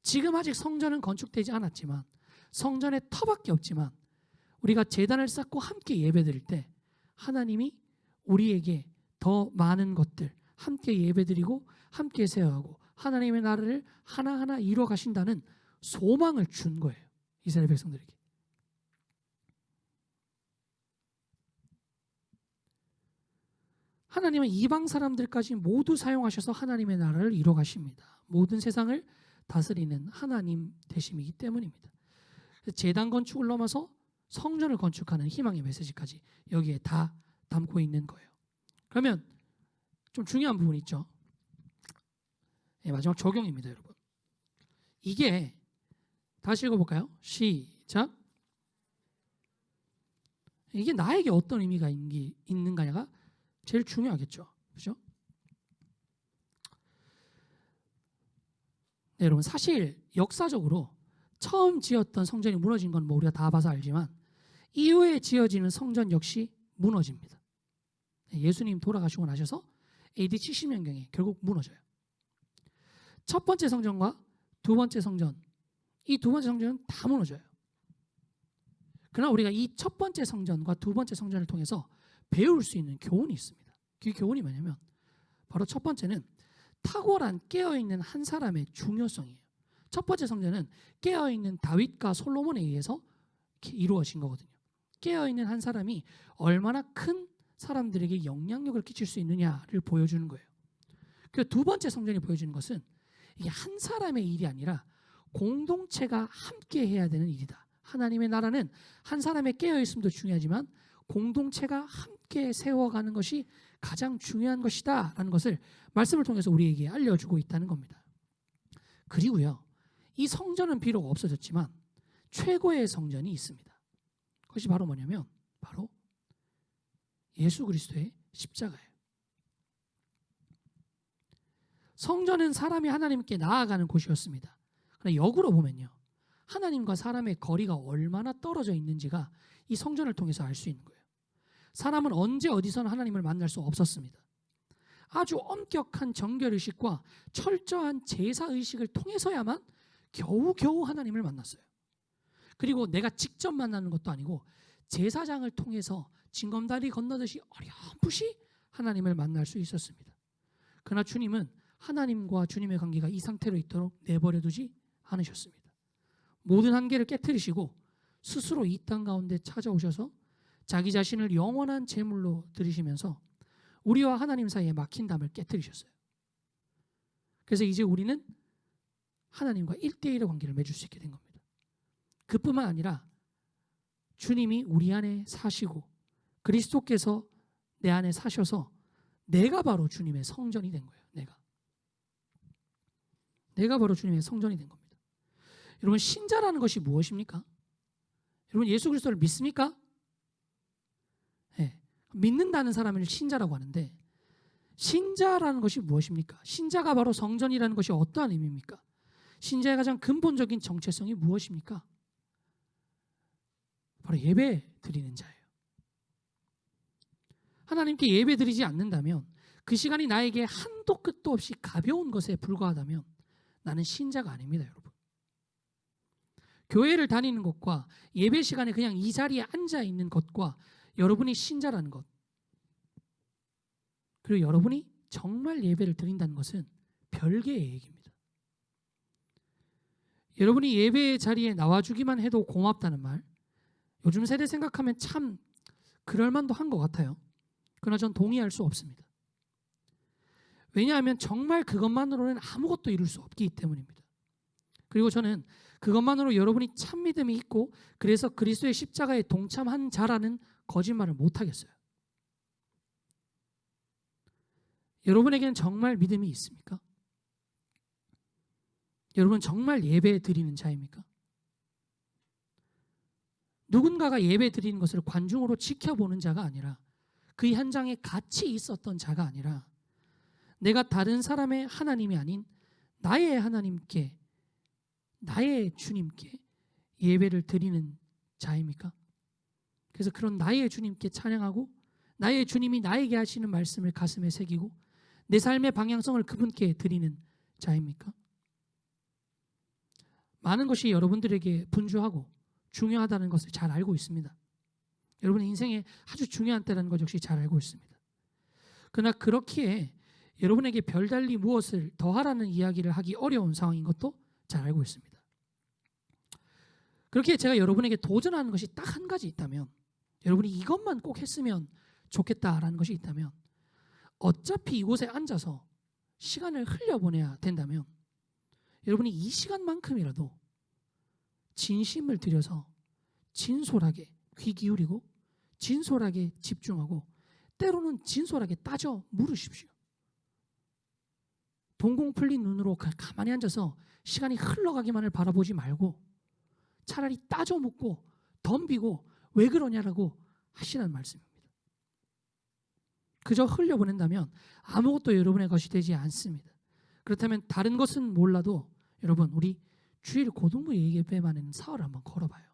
[SPEAKER 6] 지금 아직 성전은 건축되지 않았지만, 성전의 터밖에 없지만 우리가 제단을 쌓고 함께 예배드릴 때 하나님이 우리에게 더 많은 것들 함께 예배드리고 함께 세워가고 하나님의 나라를 하나하나 이루어 가신다는 소망을 준 거예요. 이스라엘 백성들에게. 하나님은 이방 사람들까지 모두 사용하셔서 하나님의 나라를 이루어 가십니다. 모든 세상을 다스리는 하나님 되심이기 때문입니다. 제단 건축을 넘어서 성전을 건축하는 희망의 메시지까지 여기에 다 담고 있는 거예요. 그러면 좀 중요한 부분이 있죠. 마지막 적용입니다, 여러분. 이게 다시 읽어볼까요? 시작. 이게 나에게 어떤 의미가 있는가가 제일 중요하겠죠, 그렇죠? 네, 여러분, 사실 역사적으로 처음 지었던 성전이 무너진 건 뭐 우리가 다 봐서 알지만 이후에 지어지는 성전 역시 무너집니다. 예수님 돌아가시고 나셔서 AD 70년경에 결국 무너져요. 첫 번째 성전과 두 번째 성전, 이 두 번째 성전은 다 무너져요. 그러나 우리가 이 첫 번째 성전과 두 번째 성전을 통해서 배울 수 있는 교훈이 있습니다. 그 교훈이 뭐냐면 바로 첫 번째는 탁월한 깨어있는 한 사람의 중요성이에요. 첫 번째 성전은 깨어있는 다윗과 솔로몬에 의해서 이루어진 거거든요. 깨어있는 한 사람이 얼마나 큰 사람들에게 영향력을 끼칠 수 있느냐를 보여주는 거예요. 그 두 번째 성전이 보여주는 것은 이게 한 사람의 일이 아니라 공동체가 함께 해야 되는 일이다. 하나님의 나라는 한 사람의 깨어있음도 중요하지만 공동체가 함께 세워가는 것이 가장 중요한 것이다 라는 것을 말씀을 통해서 우리에게 알려주고 있다는 겁니다. 그리고요, 이 성전은 비록 없어졌지만 최고의 성전이 있습니다. 그것이 바로 뭐냐면 바로 예수 그리스도의 십자가예요. 성전은 사람이 하나님께 나아가는 곳이었습니다. 그러나 역으로 보면요, 하나님과 사람의 거리가 얼마나 떨어져 있는지가 이 성전을 통해서 알 수 있는 거예요. 사람은 언제 어디서나 하나님을 만날 수 없었습니다. 아주 엄격한 정결의식과 철저한 제사의식을 통해서야만 겨우겨우 하나님을 만났어요. 그리고 내가 직접 만나는 것도 아니고 제사장을 통해서 징검다리 건너듯이 어렴풋이 하나님을 만날 수 있었습니다. 그러나 주님은 하나님과 주님의 관계가 이 상태로 있도록 내버려 두지 않으셨습니다. 모든 한계를 깨트리시고 스스로 이 땅 가운데 찾아오셔서 자기 자신을 영원한 제물로 드리시면서 우리와 하나님 사이에 막힌 담을 깨트리셨어요. 그래서 이제 우리는 하나님과 1대1의 관계를 맺을 수 있게 된 겁니다. 그뿐만 아니라 주님이 우리 안에 사시고 그리스도께서 내 안에 사셔서 내가 바로 주님의 성전이 된 거예요. 내가 바로 주님의 성전이 된 겁니다. 여러분, 신자라는 것이 무엇입니까? 여러분, 예수 그리스도를 믿습니까? 네, 믿는다는 사람을 신자라고 하는데 신자라는 것이 무엇입니까? 신자가 바로 성전이라는 것이 어떠한 의미입니까? 신자의 가장 근본적인 정체성이 무엇입니까? 바로 예배 드리는 자예요. 하나님께 예배 드리지 않는다면, 그 시간이 나에게 한도 끝도 없이 가벼운 것에 불과하다면 나는 신자가 아닙니다, 여러분. 교회를 다니는 것과 예배 시간에 그냥 이 자리에 앉아 있는 것과 여러분이 신자라는 것, 그리고 여러분이 정말 예배를 드린다는 것은 별개의 얘기입니다. 여러분이 예배 자리에 나와주기만 해도 고맙다는 말, 요즘 세대 생각하면 참 그럴만도 한 것 같아요. 그러나 전 동의할 수 없습니다. 왜냐하면 정말 그것만으로는 아무것도 이룰 수 없기 때문입니다. 그리고 저는 그것만으로 여러분이 참 믿음이 있고 그래서 그리스도의 십자가에 동참한 자라는 거짓말을 못하겠어요. 여러분에게는 정말 믿음이 있습니까? 여러분 정말 예배 드리는 자입니까? 누군가가 예배 드리는 것을 관중으로 지켜보는 자가 아니라, 그 현장에 같이 있었던 자가 아니라, 내가 다른 사람의 하나님이 아닌 나의 하나님께, 나의 주님께 예배를 드리는 자입니까? 그래서 그런 나의 주님께 찬양하고 나의 주님이 나에게 하시는 말씀을 가슴에 새기고 내 삶의 방향성을 그분께 드리는 자입니까? 많은 것이 여러분들에게 분주하고 중요하다는 것을 잘 알고 있습니다. 여러분의 인생에 아주 중요한 때라는 것 역시 잘 알고 있습니다. 그러나 그렇기에 여러분에게 별달리 무엇을 더하라는 이야기를 하기 어려운 상황인 것도 잘 알고 있습니다. 그렇게 제가 여러분에게 도전하는 것이 딱 한 가지 있다면, 여러분이 이것만 꼭 했으면 좋겠다라는 것이 있다면, 어차피 이곳에 앉아서 시간을 흘려보내야 된다면 여러분이 이 시간만큼이라도 진심을 들여서 진솔하게 귀 기울이고 진솔하게 집중하고 때로는 진솔하게 따져 물으십시오. 동공 풀린 눈으로 가만히 앉아서 시간이 흘러가기만을 바라보지 말고 차라리 따져 묻고 덤비고 왜 그러냐라고 하시라는 말씀입니다. 그저 흘려보낸다면 아무것도 여러분의 것이 되지 않습니다. 그렇다면 다른 것은 몰라도 여러분, 우리 주일 고등부 예배만은 사활을 한번 걸어봐요.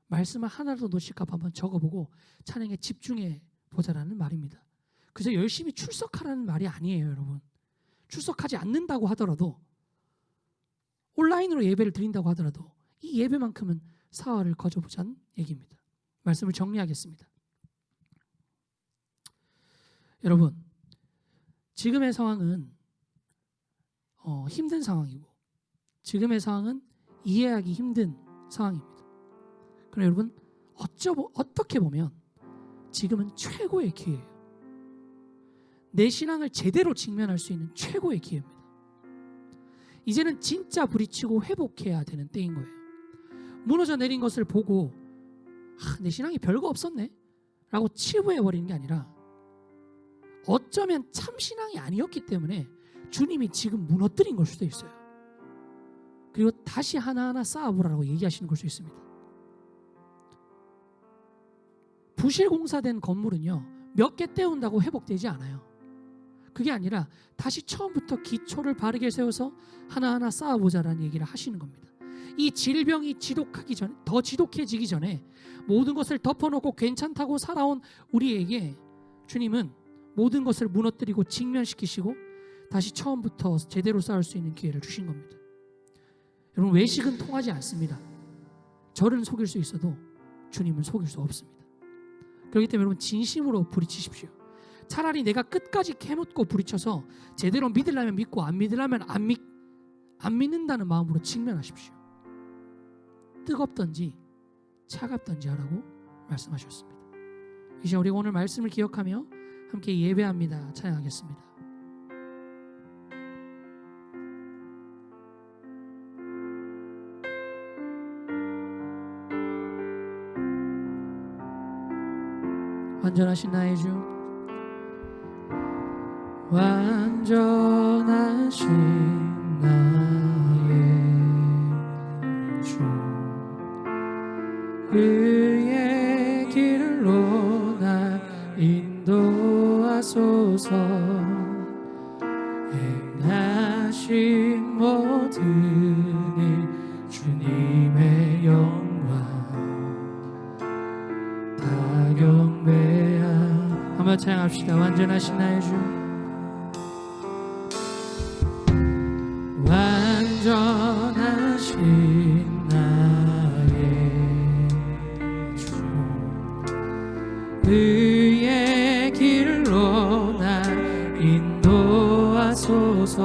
[SPEAKER 6] 말씀을 하나라도 놓칠까 한번 적어보고 찬양에 집중해 보자라는 말입니다. 그래서 열심히 출석하라는 말이 아니에요, 여러분. 출석하지 않는다고 하더라도, 온라인으로 예배를 드린다고 하더라도 이 예배만큼은 사활을 거저보자는 얘기입니다. 말씀을 정리하겠습니다. 여러분, 지금의 상황은 힘든 상황이고 지금의 상황은 이해하기 힘든 상황입니다. 그러나 여러분, 어떻게 보면 지금은 최고의 기회예요. 내 신앙을 제대로 직면할 수 있는 최고의 기회입니다. 이제는 진짜 부딪히고 회복해야 되는 때인 거예요. 무너져 내린 것을 보고 내 신앙이 별거 없었네 라고 치부해버리는 게 아니라, 어쩌면 참 신앙이 아니었기 때문에 주님이 지금 무너뜨린 걸 수도 있어요. 그리고 다시 하나하나 쌓아보라고 얘기하시는 걸 수 있습니다. 부실공사된 건물은요, 몇 개 떼운다고 회복되지 않아요. 그게 아니라 다시 처음부터 기초를 바르게 세워서 하나하나 쌓아보자라는 얘기를 하시는 겁니다. 이 질병이 지독하기 전에, 더 지독해지기 전에 모든 것을 덮어놓고 괜찮다고 살아온 우리에게 주님은 모든 것을 무너뜨리고 직면시키시고 다시 처음부터 제대로 쌓을 수 있는 기회를 주신 겁니다. 여러분, 외식은 통하지 않습니다. 저를 속일 수 있어도 주님은 속일 수 없습니다. 그렇기 때문에 여러분, 진심으로 부딪히십시오. 차라리 내가 끝까지 캐묻고 부딪혀서 제대로 믿으려면 믿고 안 믿으려면 안 믿는다는 마음으로 직면하십시오. 뜨겁든지 차갑든지 하라고 말씀하셨습니다. 이제 우리가 오늘 말씀을 기억하며 함께 예배합니다. 찬양하겠습니다. 완전하신 나의 주, 완전하신 나의 주, 그의 길로 나 인도하소서. 행하신 모든 일 주님의 영광 한번 찬양합시다. 완전하신 나의 주, 완전하신 나의 주, 의의 길로 날 인도하소서.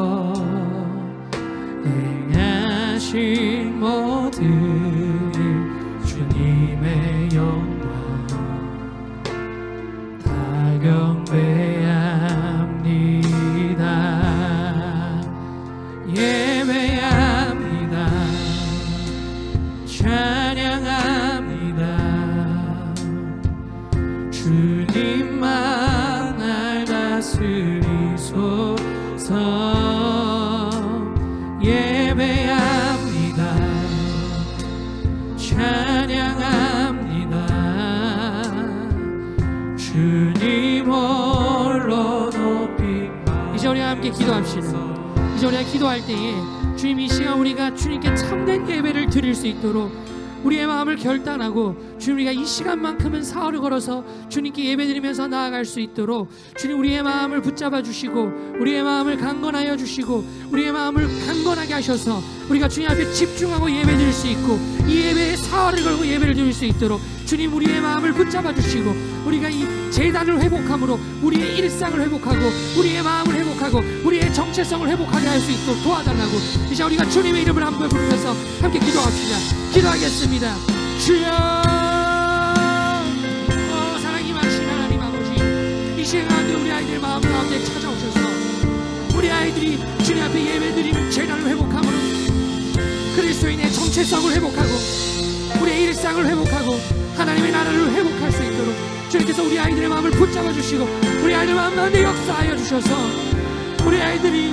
[SPEAKER 6] 행하신 모든 일 주님의 영광 다 경배합니다. 예배합니다. 찬양합니다. 주님만 날 다스리소서. 예배합니다. 찬양합니다. 주님 홀로 높이. 이제 우리가 함께 기도합시다. 이제 우리가 기도할 때에 주님, 이 시간 우리가 주님께 참된 예배를 드릴 수 있도록 우리의 마음을 결단하고, 주님, 우리가 이 시간만큼은 사흘을 걸어서 주님께 예배드리면서 나아갈 수 있도록 주님, 우리의 마음을 붙잡아 주시고 우리의 마음을 강건하여 주시고 우리의 마음을 강건하게 하셔서 우리가 주님 앞에 집중하고 예배드릴 수 있고, 이 예배에 사흘을 걸고 예배를 드릴 수 있도록 주님, 우리의 마음을 붙잡아 주시고 우리가 이 재단을 회복함으로 우리의 일상을 회복하고 우리의 마음을 회복하고 우리의 정체성을 회복하게 할 수 있도록 도와달라고 이제 우리가 주님의 이름을 한번 부르면서 함께 기도합시다. 기도하겠습니다. 주여, 사랑이 많으신 하나님 아버지, 이 시간에 우리 아이들 마음 가운데 찾아오셔서 우리 아이들이 주님 앞에 예배드리는 재단을 회복함으로 그리스도인의 정체성을 회복하고 우리의 일상을 회복하고 하나님의 나라를 회복할 수 있도록 주님께서 우리 아이들의 마음을 붙잡아 주시고 우리 아이들 마음 가운데 역사하여 주셔서 우리 아이들이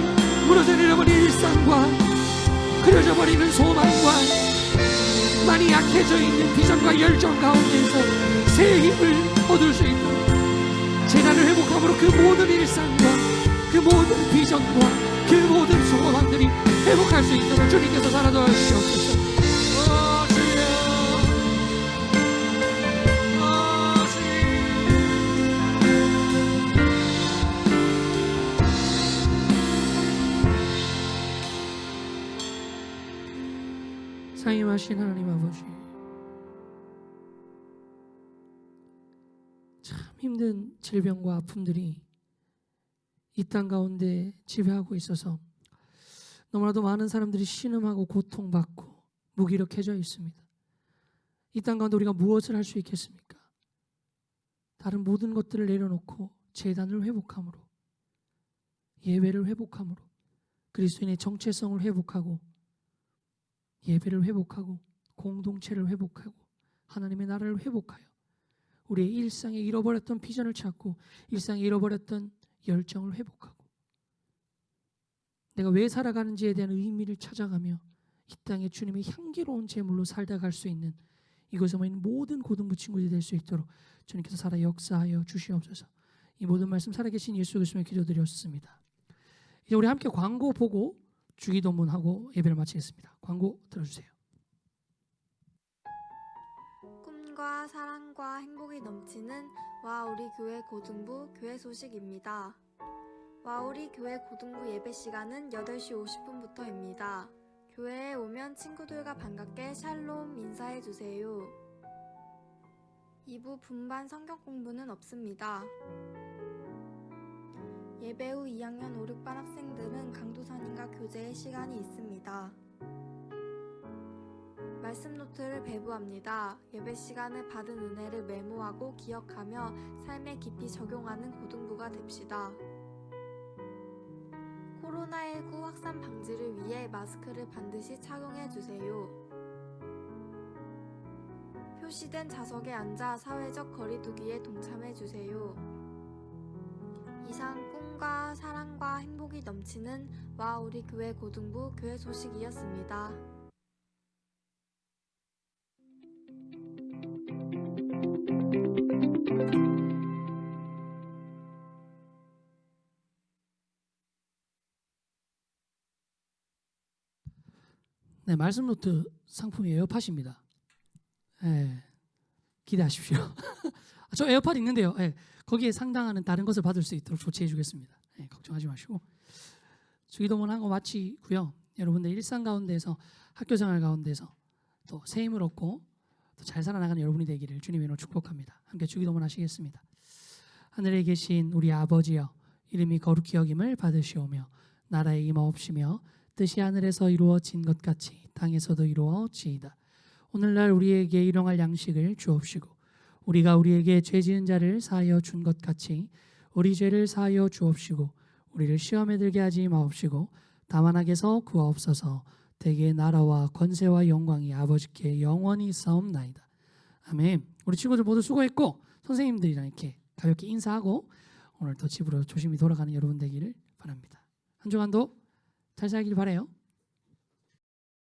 [SPEAKER 6] 무너져 내려버린 일상과 그려져 버리는 소망과 많이 약해져 있는 비전과 열정 가운데서 새 힘을 얻을 수 있도록 재단을 회복함으로 그 모든 일상과 그 모든 비전과 그 모든 소망들이 회복할 수 있도록 주님께서 살아도와 주시옵소서. 사임하신 하나님 아버지, 참 힘든 질병과 아픔들이 이 땅 가운데 지배하고 있어서 너무나도 많은 사람들이 신음하고 고통받고 무기력해져 있습니다. 이 땅 가운데 우리가 무엇을 할 수 있겠습니까? 다른 모든 것들을 내려놓고 제단을 회복함으로, 예배를 회복함으로, 그리스도인의 정체성을 회복하고 예배를 회복하고 공동체를 회복하고 하나님의 나라를 회복하여 우리의 일상에 잃어버렸던 비전을 찾고 일상에 잃어버렸던 열정을 회복하고 내가 왜 살아가는지에 대한 의미를 찾아가며 이 땅에 주님의 향기로운 제물로 살다 갈 수 있는 이곳에 모인 모든 고등부 친구들이 될 수 있도록 주님께서 살아 역사하여 주시옵소서. 이 모든 말씀 살아계신 예수 그리스도의 기도드렸습니다. 이제 우리 함께 광고 보고 주기도문하고 예배를 마치겠습니다. 광고 들어주세요.
[SPEAKER 7] 꿈과 사랑과 행복이 넘치는 와우리 교회 고등부 교회 소식입니다. 와우리 교회 고등부 예배 시간은 8시 50분부터입니다. 교회에 오면 친구들과 반갑게 샬롬 인사해주세요. 2부 분반 성경 공부는 없습니다. 예배 후 2학년 5, 6반 학생들은 강도사님과 교제의 시간이 있습니다. 말씀 노트를 배부합니다. 예배 시간에 받은 은혜를 메모하고 기억하며 삶에 깊이 적용하는 고등부가 됩시다. 코로나19 확산 방지를 위해 마스크를 반드시 착용해주세요. 표시된 좌석에 앉아 사회적 거리두기에 동참해주세요. 이상 꿈과 사랑과 행복이 넘치는 와우리 교회 고등부 교회 소식이었습니다.
[SPEAKER 6] 네, 말씀 노트 상품이 에어팟입니다. 네, 기대하십시오. 저 에어팟 있는데요. 네, 거기에 상당하는 다른 것을 받을 수 있도록 조치해 주겠습니다. 걱정하지 마시고 주기도문 하고 마치고요. 여러분들 일상 가운데서 학교 생활 가운데서 또 새 힘을 얻고 또 잘 살아나가는 여러분이 되기를 주님의 이름으로 축복합니다. 함께 주기도문 하시겠습니다. 하늘에 계신 우리 아버지여, 이름이 거룩히 여김을 받으시오며 나라에 임하옵시며 뜻이 하늘에서 이루어진 것 같이 땅에서도 이루어지이다. 오늘날 우리에게 일용할 양식을 주옵시고 우리가 우리에게 죄 지은 자를 사하여 준 것 같이 우리 죄를 사하여 주옵시고 우리를 시험에 들게 하지 마옵시고 다만 악에서 구하옵소서. 대개 나라와 권세와 영광이 아버지께 영원히 있사옵나이다. 아멘. 우리 친구들 모두 수고했고 선생님들이랑 이렇게 가볍게 인사하고 오늘 또 집으로 조심히 돌아가는 여러분 되기를 바랍니다. 한 주간도 잘 살길 바라요.